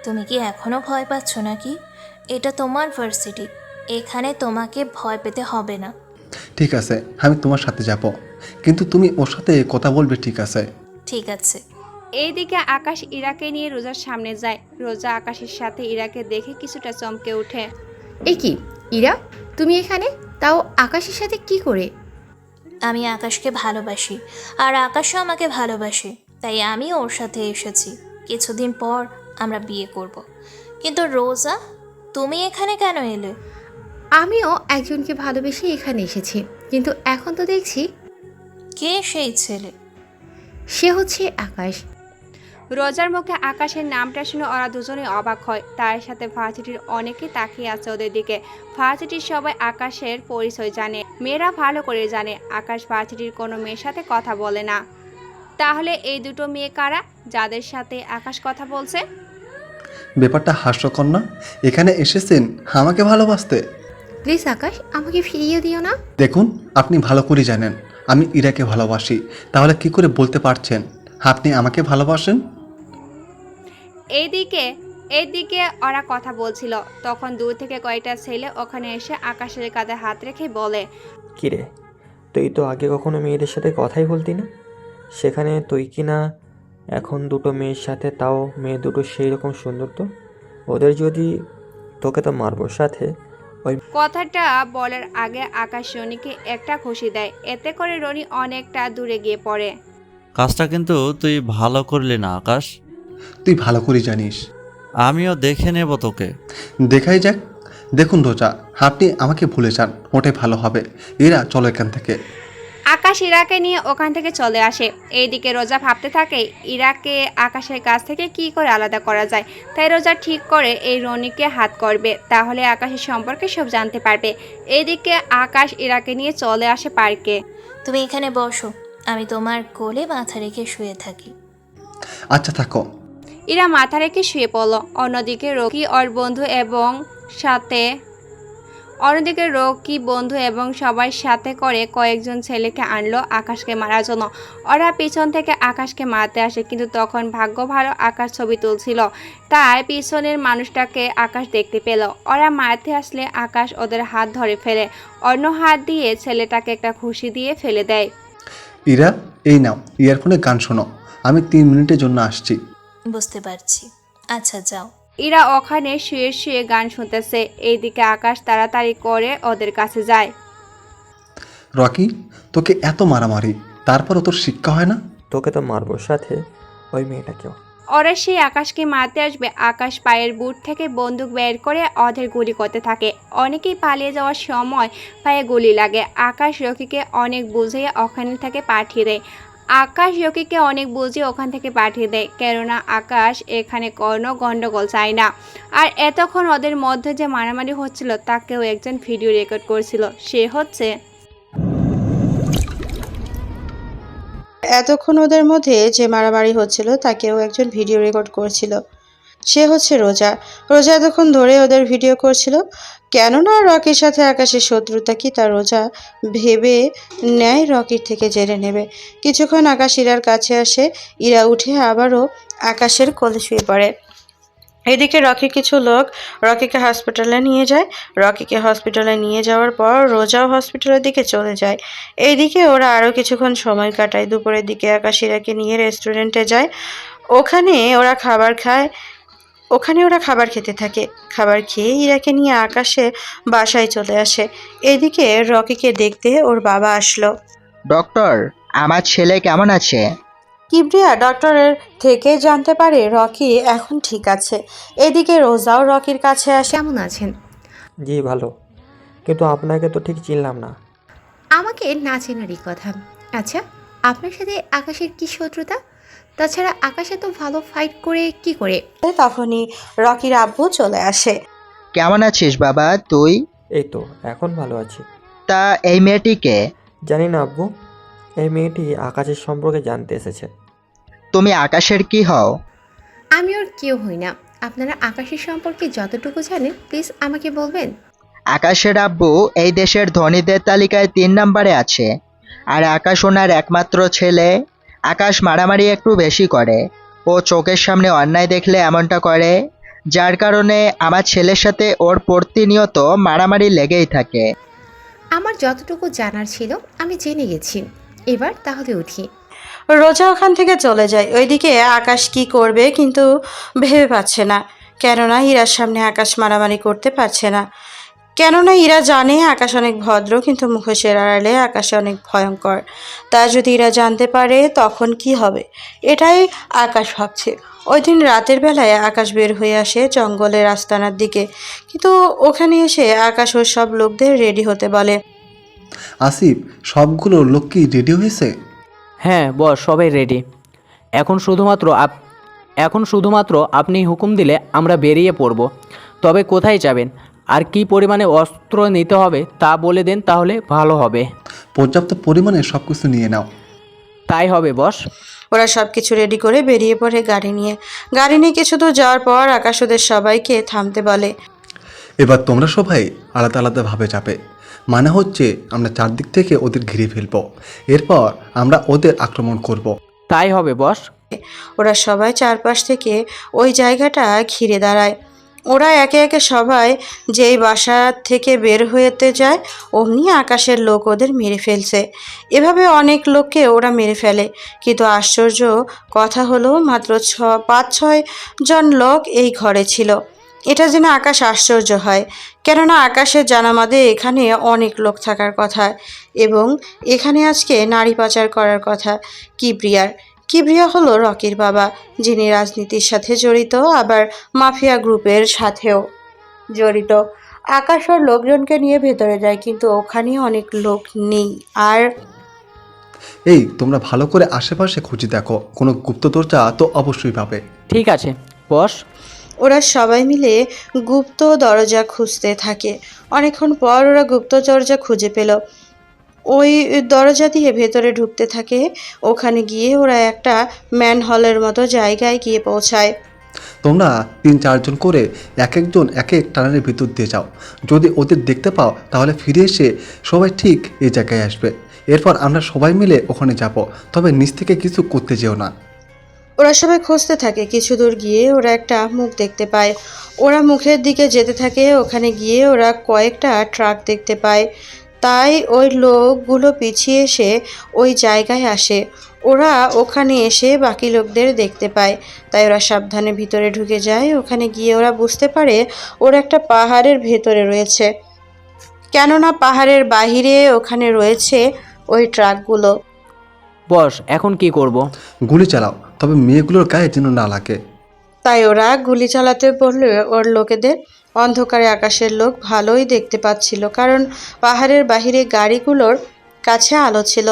তুমি কি এখনো ভয় পাচ্ছ নাকি? এটা তোমার ভার্সিটি, এখানে তোমাকে ভয় পেতে হবে না। ঠিক আছে, আমি তোমার সাথে যাব, কিন্তু তুমি ওর সাথে কথা বলবে, ঠিক আছে? ঠিক আছে। এইদিকে আকাশ ইরাকে নিয়ে রোজার সামনে যায়। রোজা আকাশের সাথে ইরাকে দেখে কিছুটা চমকে ওঠে। এ কি ইরা, তুমি এখানে, তাও আকাশের সাথে কি করে? আমি আকাশকে ভালোবাসি, আর আকাশও আমাকে ভালোবাসে, তাই আমি ওর সাথে এসেছি। কিছুদিন পর আমরা বিয়ে করব। কিন্তু রোজা, তুমি এখানে কেন এলে? আমিও একজনকে ভালোবেসে এখানে এসেছি, কিন্তু এখন তো দেখছি। কে সেই ছেলে? সে হচ্ছে আকাশ। রোজার মুখে আকাশের নামটা শুনে ওরা দুজনেই অবাক হয়। তার সাথে ভার্সিটির অনেকেই তাকিয়ে আছে ওদের দিকে। ভার্সিটির সবাই আকাশের পরিচয় জানে, মেয়েরা ভালো করে জানে আকাশ ভার্সিটির কোনো মেয়ের সাথে কথা বলে না। তাহলে এই দুটো মেয়ে কারা যাদের সাথে আকাশ কথা বলছে? ব্যাপারটা হাস্যকর না? এখানে এসেছেন আমাকে ভালোবাসতে। প্লিজ আকাশ, আমাকে ফিরিয়ে দিও না। দেখুন, আপনি ভালো করে জানেন আমি ইরাকে ভালোবাসি, তাহলে কি করে বলতে পারছেন আপনি আমাকে ভালোবাসেন? এইদিকে ওরা কথা বলছিল, তখন দূর থেকে কয়েকটা ছেলে ওখানে এসে আকাশের কাঁধে হাত রেখে বলে, কিরে, তুই তো আগে কখনো মেয়েদের সাথে কথাই বলতি না, সেখানে তুই কি না এখন দুটো মেয়ের সাথে, তাও মেয়ে দুটো সেই রকম সুন্দর, তো ওদের যদি তোকে তো মারবো সাথে। ওই কথাটা বলার আগে আকাশ রনিকে একটা খুশি দেয়, এতে করে রনি অনেকটা দূরে গিয়ে পড়ে। কাজটা কিন্তু তুই ভালো করলি না আকাশ। তুই ভালো করে জানিস। আমিও দেখে নেব তোকে। দেখাই যাক। দেখুন রোজা, আপনি আমাকে ভুলে যান, ওটাই ভালো হবে। এরা চলো এখান থেকে। আকাশ ইরাকে নিয়ে ওখান থেকে চলে আসে। এইদিকে রোজা ভাবতে থাকে ইরাকে আকাশের কাছ থেকে কি করে আলাদা করা যায়। তাই রোজা ঠিক করে এই রনিকে হাত করবে, তাহলে আকাশের সম্পর্কে সব জানতে পারবে। এইদিকে আকাশ ইরাকে নিয়ে চলে আসে পার্কে। তুমি এখানে বসো, আমি তোমার কোলে মাথা রেখে শুয়ে থাকি। আচ্ছা থাকো। ইরা মাথা রেখে শুয়ে পড়ল। অন্যদিকে রকি বন্ধু এবং সবার সাথে করে কয়েকজন ছেলেকে আনলো আকাশকে মারার জন্য। ওরা পিছন থেকে আকাশকে মারতে আসে, কিন্তু তখন ভাগ্য ভালো আকাশ ছবি তুলছিল, তাই পিছনের মানুষটাকে আকাশ দেখতে পেল। ওরা মারতে আসলে আকাশ ওদের হাত ধরে ফেলে, অন্য হাত দিয়ে ছেলেটাকে একটা খুশি দিয়ে ফেলে দেয়। ইরা, এই নাও ইয়ারফোনে গান শোনো, আমি 3 মিনিটের জন্য আসছি। বুঝতে পারছি, আচ্ছা যাও। ইরা ওখানে শুয়ে শুয়ে গান শুনতেছে। এইদিকে আকাশ তাড়াতাড়ি করে ওদের কাছে যায়। রকি, তোকে এত মারামারি, তারপরও তোর শিক্ষা হয় না? তোকে তো মারবো সাথে ওই মেয়েটাকেও। ওরা সেই আকাশকে মারতে আসবে, আকাশ পায়ের বুট থেকে বন্দুক বের করে ওদের গুলি করতে থাকে। অনেকেই পালিয়ে যাওয়ার সময় পায়ে গুলি লাগে। আকাশ রকিকে অনেক বুঝিয়ে ওখান থেকে পাঠিয়ে দেয়, কেননা আকাশ এখানে কোনো গন্ডগোল চায় না। আর এতক্ষণ ওদের মধ্যে যে মারামারি হচ্ছিল তা কেউ একজন ভিডিও রেকর্ড করছিল, সে হচ্ছে এতক্ষণ ওদের মধ্যে যে মারামারি হচ্ছিল তা কেউ একজন ভিডিও রেকর্ড করছিল, সে হচ্ছে রোজা। রোজা এতক্ষণ ধরে ওদের ভিডিও করছিল, কেননা রকির সাথে আকাশের শত্রুতা কি তা রোজা ভেবে নেয় রকির থেকে জেনে নেবে। কিছুক্ষণ আকাশ ইরার কাছে আসে, ইরা উঠে আবারও আকাশের কোলে শুয়ে পড়ে। এদিকে রকির কিছু লোক রকিকে হসপিটালে নিয়ে যায়। রকিকে হসপিটালে নিয়ে যাওয়ার পর রোজাও হসপিটালের দিকে চলে যায়। এইদিকে ওরা আরও কিছুক্ষণ সময় কাটায়। দুপুরের দিকে আকাশ ইরাকে নিয়ে রেস্টুরেন্টে যায়। ওখানে ওরা খাবার খেতে থাকে। খাবার খেয়ে ইরাকে নিয়ে আকাশে বাসায় চলে আসে। এদিকে রকিকে দেখতে ওর বাবা আসলো। ডক্টর, আমার ছেলে কেমন আছে? কিবরিয়া ডক্টরের থেকে জানতে পারে রকি এখন ঠিক আছে। এদিকে রোজাও রকির কাছে আসে। কেমন আছেন? জি ভালো, কিন্তু আপনাকে তো ঠিক চিনলাম না। আমাকে না চেনারই কথা। আচ্ছা, আপনার সাথে আকাশের কি শত্রুতা? তাছাড়া আকাশে তো ভালো ফাইট করে কি করে? তখনই রকির আব্বু চলে আসে। কেমন আছিস বাবা তুই? এই তো এখন ভালো আছি। তা এই মেয়েটিকে? জানি না আব্বু, এই মেয়েটি আকাশের সম্পর্কে জানতে এসেছে। তুমি আকাশের কি হও? আমি ওর কেউ হই না। আপনারা আকাশের সম্পর্কে যতটুকু জানেন প্লিজ আমাকে বলবেন। আকাশের আব্বু এই দেশের ধনীদের তালিকায় 3 নম্বরে আছে, আর আকাশ ওনার একমাত্র ছেলে। আকাশ মারামারি একটু বেশি করে, ও চোখের সামনে অন্যায় দেখলে এমনটা করে, যার কারণে আমার ছেলের সাথে ওর প্রতিনিয়ত মারামারি লেগেই থাকে। আমার যতটুকু জানার ছিল আমি জেনে গেছি, এবার তাহলে উঠি। রোজা ওখান থেকে চলে যায়। ওইদিকে আকাশ কি করবে কিন্তু ভেবে পাচ্ছে না, কেননা ইরার সামনে আকাশ মারামারি করতে পারছে না। কেননা ইরা জানে আকাশ অনেক ভদ্র, কিন্তু মুখোশের আড়ালে আকাশ অনেক ভয়ঙ্কর। তা যদি ইরা জানতে পারে তখন কি হবে, এটাই আকাশ ভাবছে। ওই দিন রাতের বেলায় আকাশ বের হয়ে আসে জঙ্গলের আস্তানার দিকে, কিন্তু ওখানে এসে আকাশ ওর সব লোকদের রেডি হতে বলে। আসিফ, সবগুলো লোক কি রেডি হয়েছে? হ্যাঁ বস, সবাই রেডি। এখন শুধুমাত্র আপনি হুকুম দিলে আমরা বেরিয়ে পড়ব। তবে কোথায় যাবেন আর কি পরিমাণে অস্ত্র নিতে হবে তা বলে দেন, তাহলে ভালো হবে। পর্যাপ্ত পরিমাণে সব কিছু নিয়ে নাও। তাই হবে বস। ওরা সব কিছু রেডি করে বেরিয়ে পড়ে গাড়ি নিয়ে কিছু দূর যাওয়ার পর আকাশ ওদের সবাইকে থামতে বলে। এবার তোমরা সবাই আলাদা আলাদাভাবে যাবে। মানে হচ্ছে আমরা চারদিক থেকে ওদের ঘিরে ফেলবো, এরপর আমরা ওদের আক্রমণ করব। তাই হবে বস। ওরা সবাই চারপাশ থেকে ওই জায়গাটা ঘিরে দাঁড়ায়। ওরা একে একে সবাই যেই বাসা থেকে বের হতে যায় অমনি আকাশের লোক ওদের মেরে ফেলছে। এভাবে অনেক লোককে ওরা মেরে ফেলে, কিন্তু আশ্চর্য কথা হলো মাত্র 5-6 জন লোক এই ঘরে ছিল। এটা জেনে আকাশ আশ্চর্য হয়, কেননা আকাশের জানা মতে এখানে অনেক লোক থাকার কথা এবং এখানে আজকে নারী পাচার করার কথা কিবরিয়া হলো রকির বাবা, যিনি রাজনীতির সাথে জড়িত, আবার মাফিয়া গ্রুপের সাথেও জড়িত। আকাশ ওর লোকজনকে নিয়ে ভেতরে যায়, কিন্তু ওখানে অনেক লোক নেই। আর এই তোমরা ভালো করে আশেপাশে খুঁজে দেখো, কোনো গুপ্ত দরজা তো অবশ্যই পাবে। ঠিক আছে বস। ওরা সবাই মিলে গুপ্ত দরজা খুঁজতে থাকে। অনেকক্ষণ পর ওরা গুপ্ত দরজা খুঁজে পেল। ওই দরজা দিয়ে ভেতরে ঢুকতে থাকে। ওখানে গিয়ে ওরা একটা ম্যানহলের মতো জায়গায় গিয়ে পৌঁছায়। তোমরা 3-4 জন করে এক একজন এক এক টানেলের ভিতর দিয়ে যাও। যদি ওদের দেখতে পাও তাহলে ফিরে এসে সবাই ঠিক এই জায়গায় আসবে। এরপর আমরা সবাই মিলে ওখানে যাব, তবে নিচ থেকে কিছু করতে যেও না। ওরা সবাই খুঁজতে থাকে। কিছু দূর গিয়ে ওরা একটা মুখ দেখতে পায়। ওরা মুখের দিকে যেতে থাকে। ওখানে গিয়ে ওরা কয়েকটা ট্রাক দেখতে পায়। তাই ওই লোকগুলো পিছিয়ে এসে ওই জায়গায় আসে। ওরা ওখানে এসে বাকি লোকদের দেখতে পায়, তাই ওরা সাবধানে ভিতরে ঢুকে যায়। ওখানে গিয়ে ওরা বুঝতে পারে ওরা একটা পাহাড়ের ভেতরে রয়েছে, কেননা পাহাড়ের বাহিরে ওখানে রয়েছে ওই ট্রাকগুলো। বস এখন কি করব? গুলি চালাও, তবে মেয়েগুলোর গায়ে যেন না লাগে। তাই ওরা গুলি চালাতে বললে ওর লোকেদের। অন্ধকারে আকাশের লোক ভালোই দেখতে পাচ্ছিল, কারণ পাহাড়ের বাহিরে গাড়িগুলোর কাছে আলো ছিল।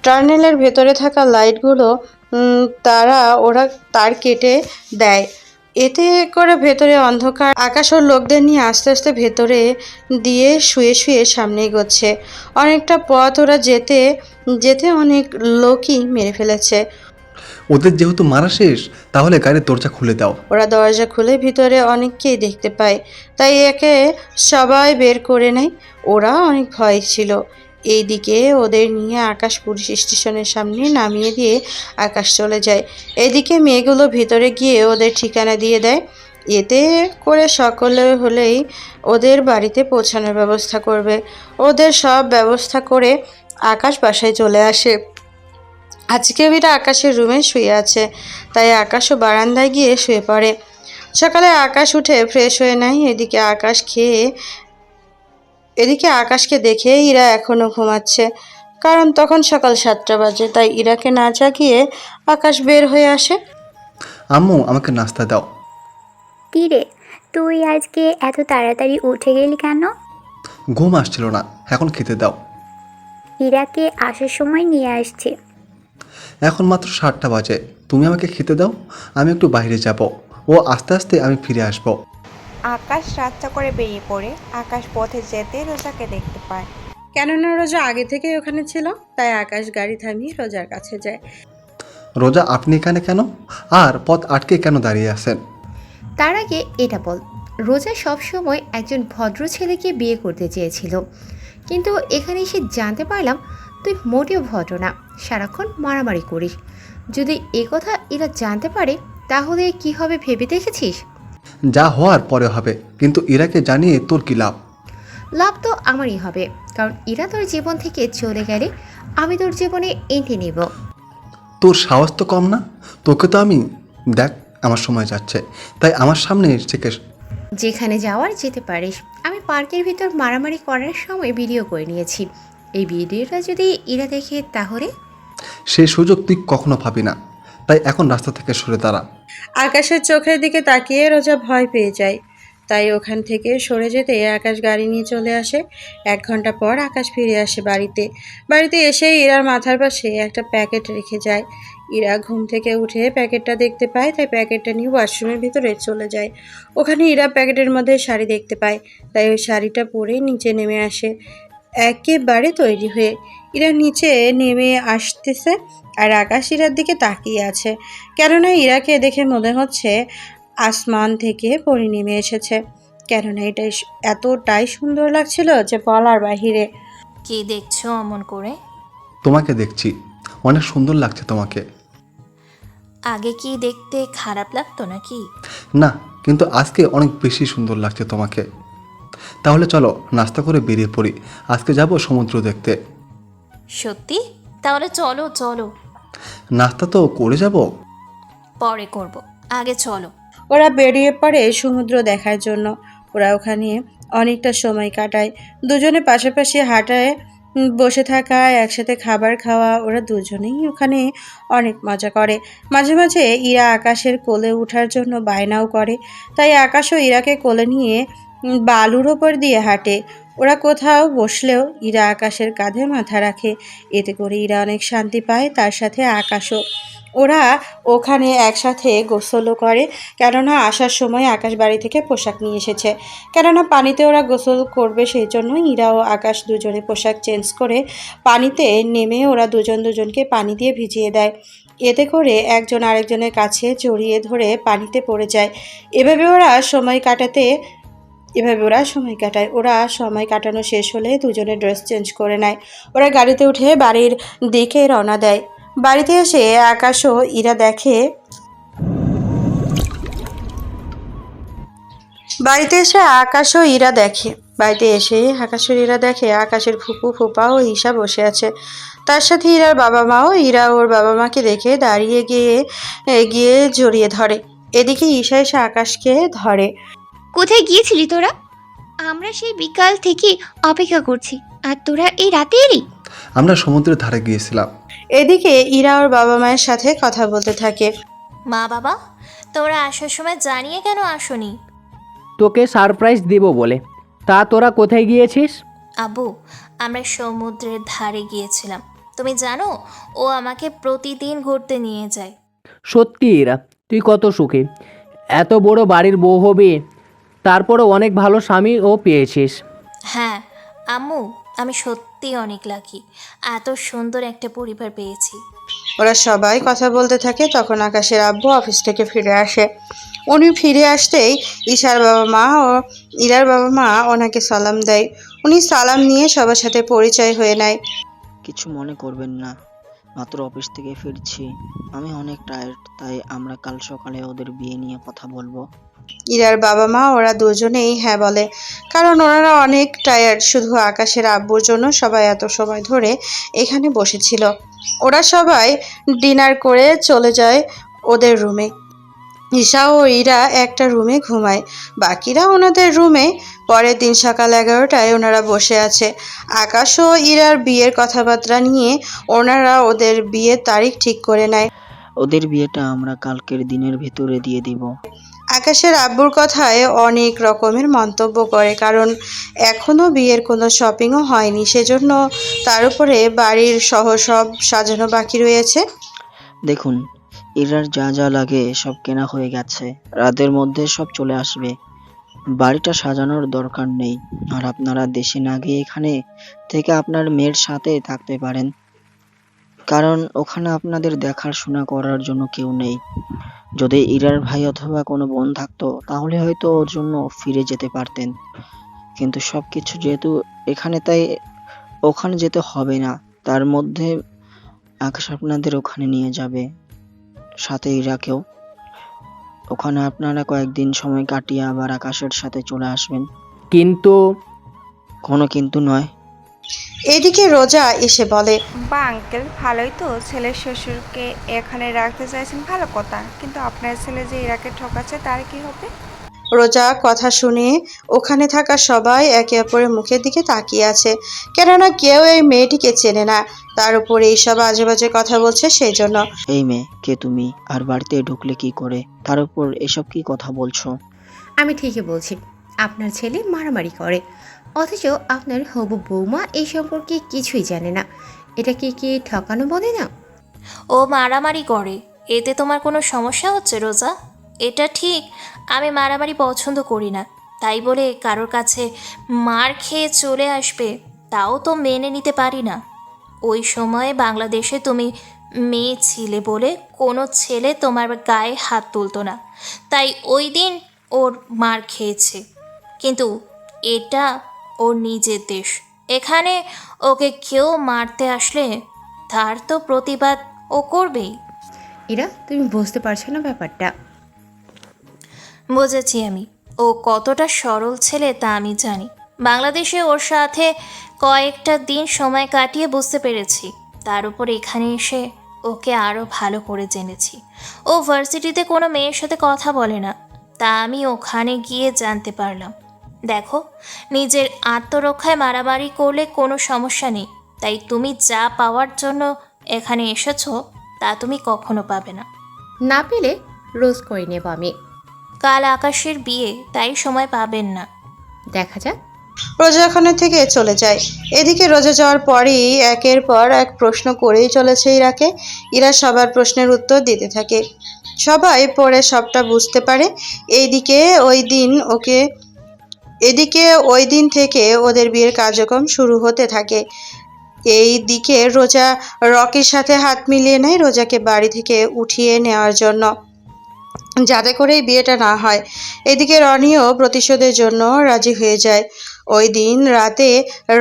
টার্নেলের ভেতরে থাকা লাইটগুলো ওরা তার কেটে দেয়। এতে করে ভেতরে অন্ধকার। আকাশ ওর লোকদের নিয়ে আস্তে আস্তে ভেতরে দিয়ে শুয়ে শুয়ে সামনে এগোচ্ছে। অনেকটা পথ ওরা যেতে যেতে অনেক লোকই মেরে ফেলেছে। ওদের যেহেতু মারা শেষ, তাহলে গাড়ির দরজা খুলে দাও। ওরা দরজা খুলে ভিতরে অনেককেই দেখতে পায়, তাই একে সবাই বের করে নেয়। ওরা অনেক ভয় ছিল। এইদিকে ওদের নিয়ে আকাশ পুলিশ স্টেশনের সামনে নামিয়ে দিয়ে আকাশ চলে যায়। এদিকে মেয়েগুলো ভিতরে গিয়ে ওদের ঠিকানা দিয়ে দেয়। এতে করে সকলে হলেই ওদের বাড়িতে পৌঁছানোর ব্যবস্থা করবে। ওদের সব ব্যবস্থা করে আকাশ বাসায় চলে আসে। আজকে বিরা আকাশের রুমে শুয়ে আছে, তাই আকাশও বারান্দায় গিয়ে শুয়ে পড়ে। সকালে আকাশ উঠে ফ্রেশ হয়ে নেয়। এদিকে আকাশকে দেখে ইরা এখনও ঘুমাচ্ছে, কারণ তখন সকাল 7টা বাজে। তাই ইরাকে না জাগিয়ে আকাশ বের হয়ে আসে। আম্মু আমাকে নাস্তা দাও। কি রে, তুই আজকে এত তাড়াতাড়ি উঠে গেলি কেন? ঘুম আসছিল না, এখন খেতে দাও। ইরাকে আসার সময় নিয়ে আসছে। এখন মাত্র 7টা বাজে, তুমি আমাকে খেতে দাও, আমি একটু বাইরে যাব। ও আস্তে আস্তে আমি ফিরে আসব। আকাশ রাস্তা করে বেরিয়ে পড়ে আকাশ পথে যেতে রোজাকে দেখতে পায়। কেননা রোজা আগে থেকেই ওখানে ছিল, তাই আকাশ গাড়ি থামিয়ে রোজার কাছে যায়। রোজা, আপনি এখানে কেন? আর পথ আটকে কেন দাঁড়িয়ে আছেন? তার আগে এটা বল, রোজা সবসময় একজন ভদ্র ছেলেকে বিয়ে করতে চেয়েছিল, কিন্তু এখানে এসে জানতে পারলাম তুই মোটেও ভদ্র না, সারাক্ষণ মারামারি করিস। যদি এ কথা এরা জানতে পারে তাহলে কি হবে ভেবে দেখেছিস? যা হওয়ার পরে হবে, কিন্তু ইরাকে জানিয়ে তোর কি লাভ? লাভ তো আমারই হবে, কারণ এরা তোর জীবন থেকে চলে গেলে আমি তোর জীবনে এঁটে নেব। তোর সাহস তো কম না? তোকে তো আমি দেখ, আমার সময় যাচ্ছে, তাই আমার সামনে থেকে যেখানে যাওয়ার যেতে পারিস। আমি পার্কের ভিতর মারামারি করার সময় ভিডিও করে নিয়েছি। এই ভিডিওটা যদি এরা দেখে তাহলে? সেই সুযোগ তুই কখনো পাবি না, তাই এখন রাস্তা থেকে সরে দাঁড়া। আকাশের চোখের দিকে তাকিয়ে রোজা ভয় পেয়ে যায়। তাই ওখান থেকে সরে যেতে আকাশ গাড়ি নিয়ে চলে আসে। 1 ঘন্টা পর আকাশ ফিরে আসে বাড়িতে এসে ইরার মাথার পাশে একটা প্যাকেট রেখে যায়। ইরা ঘুম থেকে উঠে প্যাকেটটা দেখতে পায়, তাই প্যাকেটটা নিয়ে ওয়াশরুমের ভিতরে চলে যায়। ওখানে ইরা প্যাকেটের মধ্যে শাড়ি দেখতে পায়, তাই ওই শাড়িটা পরে নিচে নেমে আসে একেবারে তৈরি হয়ে। ইরা নিচে নেমে আসতেছে আর আকাশ ইরার দিকে তাকিয়ে আছে, কেননা ইরাকে দেখে মনে হচ্ছে আসমান থেকে পরি নেমে এসেছে। কেননা এতটাই সুন্দর লাগছিল যে বলার বাহিরে। কি দেখছো অমন করে? তোমাকে দেখছি, অনেক সুন্দর লাগছে তোমাকে। আগে কি দেখতে খারাপ লাগতো নাকি? না, কিন্তু আজকে অনেক বেশি সুন্দর লাগছে তোমাকে। তাহলে চলো নাস্তা করে বেরিয়ে পড়ি, আজকে যাব সমুদ্র দেখতে। সত্যি? তাহলে চলো চলো। নাস্তা তো করে যাব। পরে করব, আগে চলো। ওরা বেরিয়ে পড়ে সমুদ্র দেখার জন্য। ওরা ওখানে অনেকটা সময় কাটায়, দুজনে পাশাপাশি হাঁটায় বসে থাকা, একসাথে খাবার খাওয়া। ওরা দুজনেই ওখানে অনেক মজা করে। মাঝে মাঝে ইরা আকাশের কোলে ওঠার জন্য বায়নাও করে, তাই আকাশও ইরাকে কোলে নিয়ে বালুর ওপর দিয়ে হাঁটে। ওরা কোথাও বসলেও ইরা আকাশের কাঁধে মাথা রাখে, এতে করে ইরা অনেক শান্তি পায়, তার সাথে আকাশও। ওরা ওখানে একসাথে গোসলও করে, কেননা আসার সময় আকাশ বাড়ি থেকে পোশাক নিয়ে এসেছে। কেননা পানিতে ওরা গোসল করবে, সেই জন্য ইরা ও আকাশ দুজনে পোশাক চেঞ্জ করে পানিতে নেমে ওরা দুজনকে পানি দিয়ে ভিজিয়ে দেয়। এতে করে একজন আরেকজনের কাছে জড়িয়ে ধরে পানিতে পড়ে যায়। এভাবে ওরা সময় কাটায়। ওরা সময় কাটানো শেষ হলে দুজনে ড্রেস চেঞ্জ করে নেয়। ওরা গাড়িতে উঠে বাড়ির দিকে রওনা দেয়। বাড়িতে এসে আকাশ ও ইরা দেখে আকাশের ফুপু ফুপা ও ঈশা বসে আছে। তার সাথে ইরার বাবা মাও। ইরা ওর বাবা মাকে দেখে দাঁড়িয়ে গিয়ে জড়িয়ে ধরে। এদিকে ঈশা এসে আকাশকে ধরে। কোথায় গিয়েছিলি তোরা? আমরা সেই বিকাল থেকে অপেক্ষা করছি, আর তোরা এই রাতে এলি? আমরা সমুদ্রের ধারে গিয়েছিলাম। এদিকে ইরা ওর বাবা মায়ের সাথে কথা বলতে থাকে। মা বাবা, তোমরা আসার সময় জানিয়ে কেন আসোনি? তোকে সারপ্রাইজ দিব বলে। তা তোরা কোথায় গিয়েছিস? আব্বু, আমরা সমুদ্রের ধারে গিয়েছিলাম। তুমি জানো, ও আমাকে প্রতিদিন ঘুরতে নিয়ে যায়। সত্যি এরা, তুই কত সুখী। এত বড় বাড়ির বউ হবি, তারপরও অনেক ভালো স্বামীও পেয়েছিস। হ্যাঁ আম্মু, আমি সত্যি অনেক লাকি, এত সুন্দর একটা পরিবার পেয়েছি। ওরা সবাই কথা বলতে থাকে। তখন আকাশের আব্বু অফিস থেকে ফিরে আসে। উনি ফিরে আসতেই ঈশার বাবা মা ও ইরার বাবা মা ওনাকে সালাম দেয়। উনি সালাম নিয়ে সবার সাথে পরিচয় হয়ে নেয়। কিছু মনে করবেন না, মাত্র অফিস থেকে ফিরছি। আমি অনেক টায়ার্ড, তাই আমরা কাল সকালে ওদের বিয়ে নিয়ে কথা বলবো। ইরার বাবা মা ওরা দুজনেই হ্যাঁ বলে, কারণ ওনারা অনেক টায়ার্ড। শুধু আকাশের আব্বুর জন্য সবাই এত সময় ধরে এখানে বসেছিল। ওরা সবাই ডিনার করে চলে যায় ওদের রুমে। ঈশা ও ইরা একটা রুমে ঘুমায়, বাকিরা ওনাদের রুমে। পরের দিন সকাল 11টায় ওনারা বসে আছে আকাশ ও ইরার বিয়ের কথাবার্তা নিয়ে। ওনারা ওদের বিয়ের তারিখ ঠিক করে নেয়। ওদের বিয়েটা আমরা কালকের দিনের ভেতরে দিয়ে দিব। আকাশের আব্বুর কথায় অনেক রকমের মন্তব্য করে, কারণ এখনও বিয়ের কোনো শপিংও হয়নি, সেজন্য তার উপরে বাড়ির সহ সব সাজানো বাকি রয়েছে। দেখুন, ইরার যা যা লাগে সব কেনা হয়ে গেছে, রাতের মধ্যে সব চলে আসবে। বাড়িটা সাজানোর দরকার নেই, আর আপনারা দেশে না গিয়ে এখানে থেকে আপনার মেয়ের সাথে থাকতে পারেন, কারণ ওখানে আপনাদের দেখাশোনা করার জন্য কেউ নেই। যদি ইরার ভাই অথবা কোনো বোন থাকতো তাহলে হয়তো ওর জন্য ফিরে যেতে পারতেন, কিন্তু সবকিছু যেহেতু এখানে, তাই ওখানে যেতে হবে না। তার মধ্যে আকাশ আপনাদের ওখানে নিয়ে যাবে, সাথে ইরাকেও। ওখানে আপনারা কয়েকদিন সময় কাটিয়ে আবার আকাশের সাথে চলে আসবেন। কিন্তু কোনো কিন্তু নয়। এদিকে রোজা এসে বলে, বা আঙ্কেল, ভালোই তো, ছেলের শ্বশুরকে এখানে রাখতে চাইছেন, ভালো কথা, কিন্তু আপনার ছেলে যে ইরাকে ঠকাচ্ছে তার কি হবে? রোজা কথা শুনে ওখানে থাকা সবাই একে অপরের মুখের দিকে তাকিয়ে আছে, কেননা কেউ এই মেয়েটিকে চেনে না। তার উপরে এইসব আজে বাজে কথা বলছে, সেই জন্য। এই মেয়ে কে তুমি, আর বাড়িতে ঢুকলে কি করে, তার উপর এসব কি কথা বলছো? আমি ঠিকই বলছি, আপনার ছেলে মারামারি করে, অথচ আপনার হবু বৌমা এই সম্পর্কে কিছুই জানে না। এটা কি ঠকানো বলে না? ও মারামারি করে, এতে তোমার কোনো সমস্যা হচ্ছে রোজা? এটা ঠিক, আমি মারামারি পছন্দ করি না, তাই বলে কারোর কাছে মার খেয়ে চলে আসবে তাও তো মেনে নিতে পারি না। ওই সময়ে বাংলাদেশে তুমি মেয়ে ছিলে বলে কোনো ছেলে তোমার গায়ে হাত তুলতো না, তাই ওই দিন ওর মার খেয়েছে। কিন্তু এটা ওর নিজের দেশ, এখানে ওকে কেউ মারতে আসলে তার তো প্রতিবাদ ও করবেই। এরা, তুমি বুঝতে পারছো না ব্যাপারটা? বুঝেছি আমি, ও কতটা সরল ছেলে তা আমি জানি। বাংলাদেশে ওর সাথে কয়েকটা দিন সময় কাটিয়ে বুঝতে পেরেছি, তার উপর এখানে এসে ওকে আরও ভালো করে জেনেছি। ও ভার্সিটিতে কোনো মেয়ের সাথে কথা বলে না, তা আমি ওখানে গিয়ে জানতে পারলাম। দেখো, নিজের আত্মরক্ষায় মারামারি করলে কোনো সমস্যা নেই, তাই তুমি যা পাওয়ার জন্য এখানে এসেছো তা তুমি কখনো পাবে না। না পেলে রোজ করে নেব আমি। কাল আকাশের বিয়ে, তাই সময় পাবেন না। দেখা যাক। রোজা ওখানে থেকে চলে যায়। এদিকে রোজা যাওয়ার পরই একের পর এক প্রশ্ন করেই চলেছে ইরাকে। ইরা সবার প্রশ্নের উত্তর দিতে থাকে, সবাই পরে সবটা বুঝতে পারে। এইদিকে ওই দিন থেকে ওদের বিয়ের কার্যক্রম শুরু হতে থাকে। এই দিকে রোজা রকির সাথে হাত মিলিয়ে নেয় রোজাকে বাড়ি থেকে উঠিয়ে নেওয়ার জন্য, যাতে করে এই বিয়েটা না হয়। এদিকে রনিও প্রতিশোধের জন্য রাজি হয়ে যায়। ওই দিন রাতে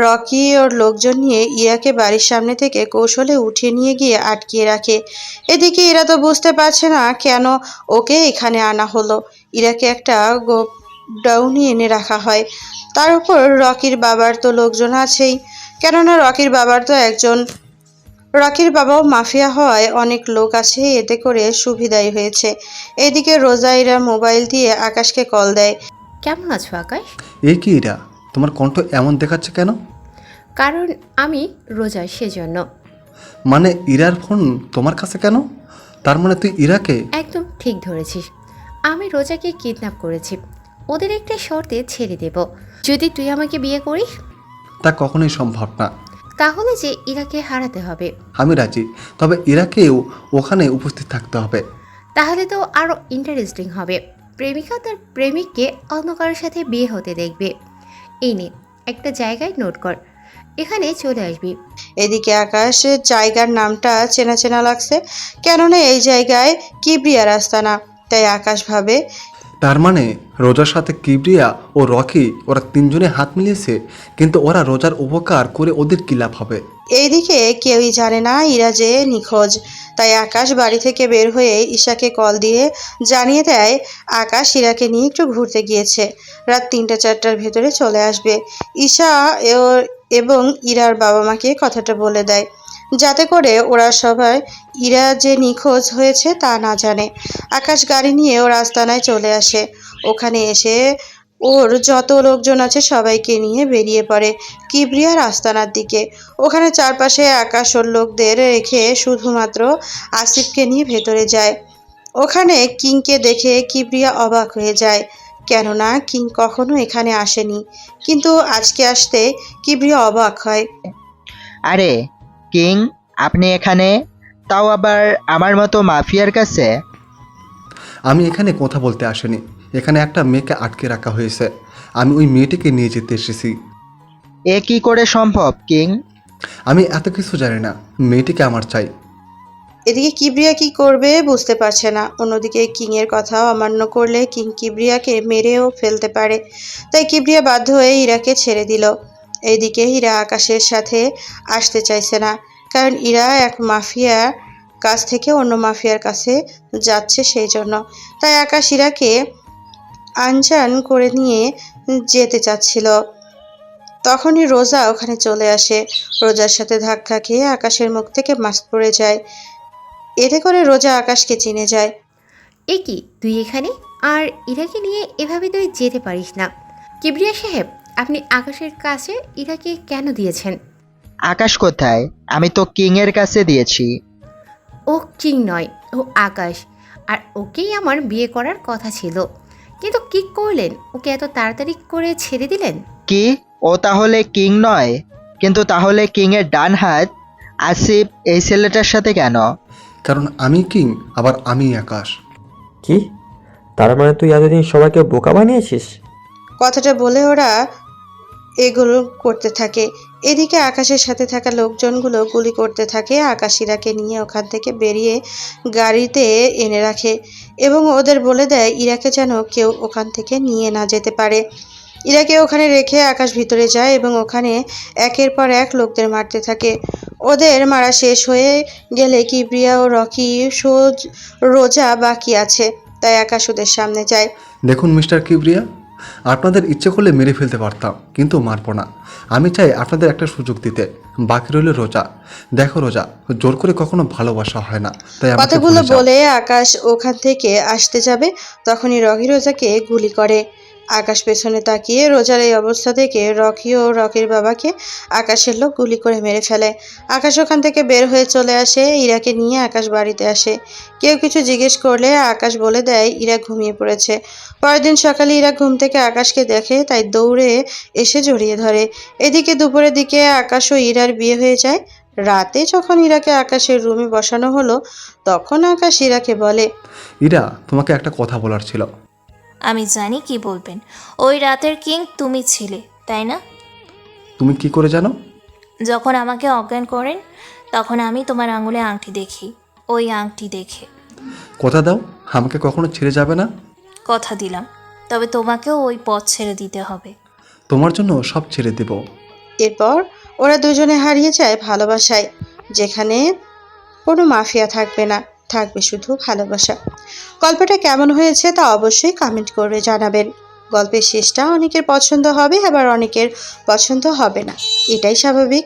রকি ওর লোকজন নিয়ে ইরাকে বাড়ির সামনে থেকে কৌশলে উঠিয়ে নিয়ে গিয়ে আটকিয়ে রাখে। এদিকে ইরা তো বুঝতে পারছে না কেন ওকে এখানে আনা হলো। ইরাকে একটা গোডাউনে এনে রাখা হয়, তার উপর রকির বাবার তো লোকজন আছেই, কেননা রকির বাবাও মাফিয়া হওয়ায় অনেক লোক আছে, এতে করে সুবিধাই হয়েছে। এদিকে রোজা ইরা মোবাইল দিয়ে আকাশকে কল দেয়। কেমন আছো আকাশ? এ কি ইরা, তোমার কণ্ঠ এমন দেখাচ্ছে কেন? কারণ আমি রোজা, সেজন্য। মানে ইরার ফোন তোমার কাছে কেন? তার মানে তুই ইরাকে? একদম ঠিক ধরেছিস, আমি রোজাকে কিডন্যাপ করেছি। ওদের একটা শর্তে ছেড়ে দেব, যদি তুই আমাকে বিয়ে করিস। তা কখনোই সম্ভব না। তাহলে যে ইরাকে হারাতে হবে। আমি রাজি, তবে ইরাকেও ওখানে উপস্থিত থাকতে হবে। তাহলে তো আরও ইন্টারেস্টিং হবে। প্রেমিকা তার প্রেমিককে অন্য কারোর সাথে বিয়ে হতে দেখবে। এই নে, একটা জায়গায় নোট কর, এখানে চলে আসবি। এদিকে আকাশের জায়গার নামটা চেনা চেনা লাগছে, কেননা এই জায়গায় কিবরিয়ার আস্তানা। তাই আকাশ ভাবে, তার মানে রোজার সাথে কিবরিয়া ও রকি ওরা তিনজনে হাত মিলিয়েছে, কিন্তু ওরা রোজার উপকার করে ওদের কি লাভ হবে? এইদিকে কেউই জানে না ইরা যে নিখোঁজ। তাই আকাশ বাড়ি থেকে বের হয়ে ঈশাকে কল দিয়ে জানিয়ে দেয় আকাশ ইরাকে নিয়ে একটু ঘুরতে গিয়েছে, রাত ৩টা-৪টার ভেতরে চলে আসবে। ঈশা এবং ইরার বাবা মাকে কথাটা বলে দেয়, যাতে করে ওরা সবাই ইরা যে নিখোঁজ হয়েছে তা না জানে। আকাশ গাড়ি নিয়ে ওর আস্তানায় চলে আসে। ওখানে এসে ওর যত লোকজন আছে সবাইকে নিয়ে বেরিয়ে পড়ে কিবরিয়ার আস্তানার দিকে। ওখানে চারপাশে আকাশ ওর লোকদের রেখে শুধুমাত্র আসিফকে নিয়ে ভেতরে যায়। ওখানে কিংকে দেখে কিবরিয়া অবাক হয়ে যায়, কেননা কিং কখনো এখানে আসেনি, কিন্তু আজকে আসতে কিবরিয়া অবাক হয়। আরে কিং, আপনি এখানে, তাও আবার আমার মতো মাফিয়ার কাছে? আমি এখানে কথা বলতে আসিনি, এখানে একটা মেয়েকে আটকে রাখা হয়েছে, আমি ওই মেয়েটিকে নিয়ে যেতে এসেছি। এ কি করে সম্ভব কিং? আমি এত কিছু জানি না, মেয়েটিকে আমার চাই। এদিকে কিবরিয়া কি করবে বুঝতে পারছে না। অন্যদিকে কিংয়ের কথাও অমান্য করলে কিং কিবরিয়াকে মেরেও ফেলতে পারে, তাই কিবরিয়া বাধ্য হয়ে ইরাকে ছেড়ে দিল। এইদিকে ইরা আকাশের সাথে আসতে চাইছে না, কারণ ইরা এক মাফিয়ার কাছ থেকে অন্য মাফিয়ার কাছে যাচ্ছে, সেই জন্য। তাই আকাশ ইরাকে আনজান করে নিয়ে যেতে চাচ্ছিল। তখনই রোজা ওখানে চলে আসে। রোজার সাথে ধাক্কা খেয়ে আকাশের মুখ থেকে মাস্ক পড়ে যায়, এতে করে রোজা আকাশকে চিনে যায়। এ কি, তুই এখানে? আর ইরাকে নিয়ে এভাবে তুই যেতে পারিস না। কিবরিয়া সাহেব, আপনি আকাশের কাছে ইরাকে কেন দিয়েছেন? আকাশ কোথায়? আমি তো কিং এর কাছে দিয়েছি। ও কিং নয়, ও আকাশ, আর ওকেই আমার বিয়ে করার কথা ছিল, কিন্তু কি করলেন? ওকে এত তাড়াতাড়ি করে ছেড়ে দিলেন? কি ও তাহলে কিং নয়? কিন্তু তাহলে কিং এর ডান হাত আসিফ এই ছেলেটার সাথে কেন? কারণ আমি কিং, আবার আমি আকাশ। কি? তার মানে তুই এতদিন সবাইকে বোকা বানিয়েছিস? কথাটা বলে ওরা এগুলো করতে থাকে। এদিকে আকাশের সাথে থাকা লোকজনগুলো গুলি করতে থাকে। আকাশ ইরাকে নিয়ে ওখান থেকে বেরিয়ে গাড়িতে এনে রাখে এবং ওদের বলে দেয় ইরাকে যেন কেউ ওখান থেকে নিয়ে না যেতে পারে। ইরাকে ওখানে রেখে আকাশ ভিতরে যায় এবং ওখানে একের পর এক লোকদের মারতে থাকে। ওদের মারা শেষ হয়ে গেলে কিবরিয়া ও রকি রোজা বাকি আছে, তাই আকাশ ওদের সামনে যায়। দেখুন মিস্টার কিবরিয়া, আপনাদের ইচ্ছে করলে মেরে ফেলতে পারতাম, কিন্তু মারবো না। আমি চাই আপনাদের একটা সুযোগ দিতে। বাকি রইল রোজা। দেখো রোজা, জোর করে কখনো ভালোবাসা হয় না, তাই আমাকে কথাগুলো ভুলে যাও। বলে আকাশ ওখান থেকে আসতে যাবে, তখনই রকি রোজাকে গুলি করে। আকাশ পেছনে তাকিয়ে রোজার এই অবস্থা দেখে রকি ও রকির বাবাকে আকাশের লোক গুলি করে মেরে ফেলে। আকাশ ওখান থেকে বের হয়ে চলে আসে। ইরাকে নিয়ে আকাশ বাড়িতে আসে। কেউ কিছু জিজ্ঞেস করলে আকাশ বলে দেয় ইরা ঘুমিয়ে পড়েছে। পরের দিন সকালে ইরা ঘুম থেকে আকাশকে দেখে, তাই দৌড়ে এসে জড়িয়ে ধরে। এদিকে দুপুরের দিকে আকাশ ও ইরার বিয়ে হয়ে যায়। রাতে যখন ইরাকে আকাশের রুমে বসানো হলো, তখন আকাশ ইরাকে বলে, ইরা, তোমাকে একটা কথা বলার ছিল। আমি জানি কি বলবেন। ওই রাতের কিং তুমি ছিলে, তাই না? তুমি কি করে জানো? যখন আমাকে অজ্ঞান করেন তখন আমি তোমার আঙুলে আংটি দেখি। ওই আংটি দেখে কথা দাও, আমাকে কখনো ছেড়ে যাবে না। কথা দিলাম, তবে তোমাকেও ওই পথ ছেড়ে দিতে হবে। তোমার জন্য সব ছেড়ে দেব। এরপর ওরা দুজনে হারিয়ে যায় ভালোবাসায়, যেখানে কোনো মাফিয়া থাকবে না, থাকবে শুধু ভালোবাসা। গল্পটা কেমন হয়েছে তা অবশ্যই কমেন্ট করে জানাবেন। গল্পের শেষটা অনেকের পছন্দ হবে, আবার অনেকের পছন্দ হবে না, এটাই স্বাভাবিক।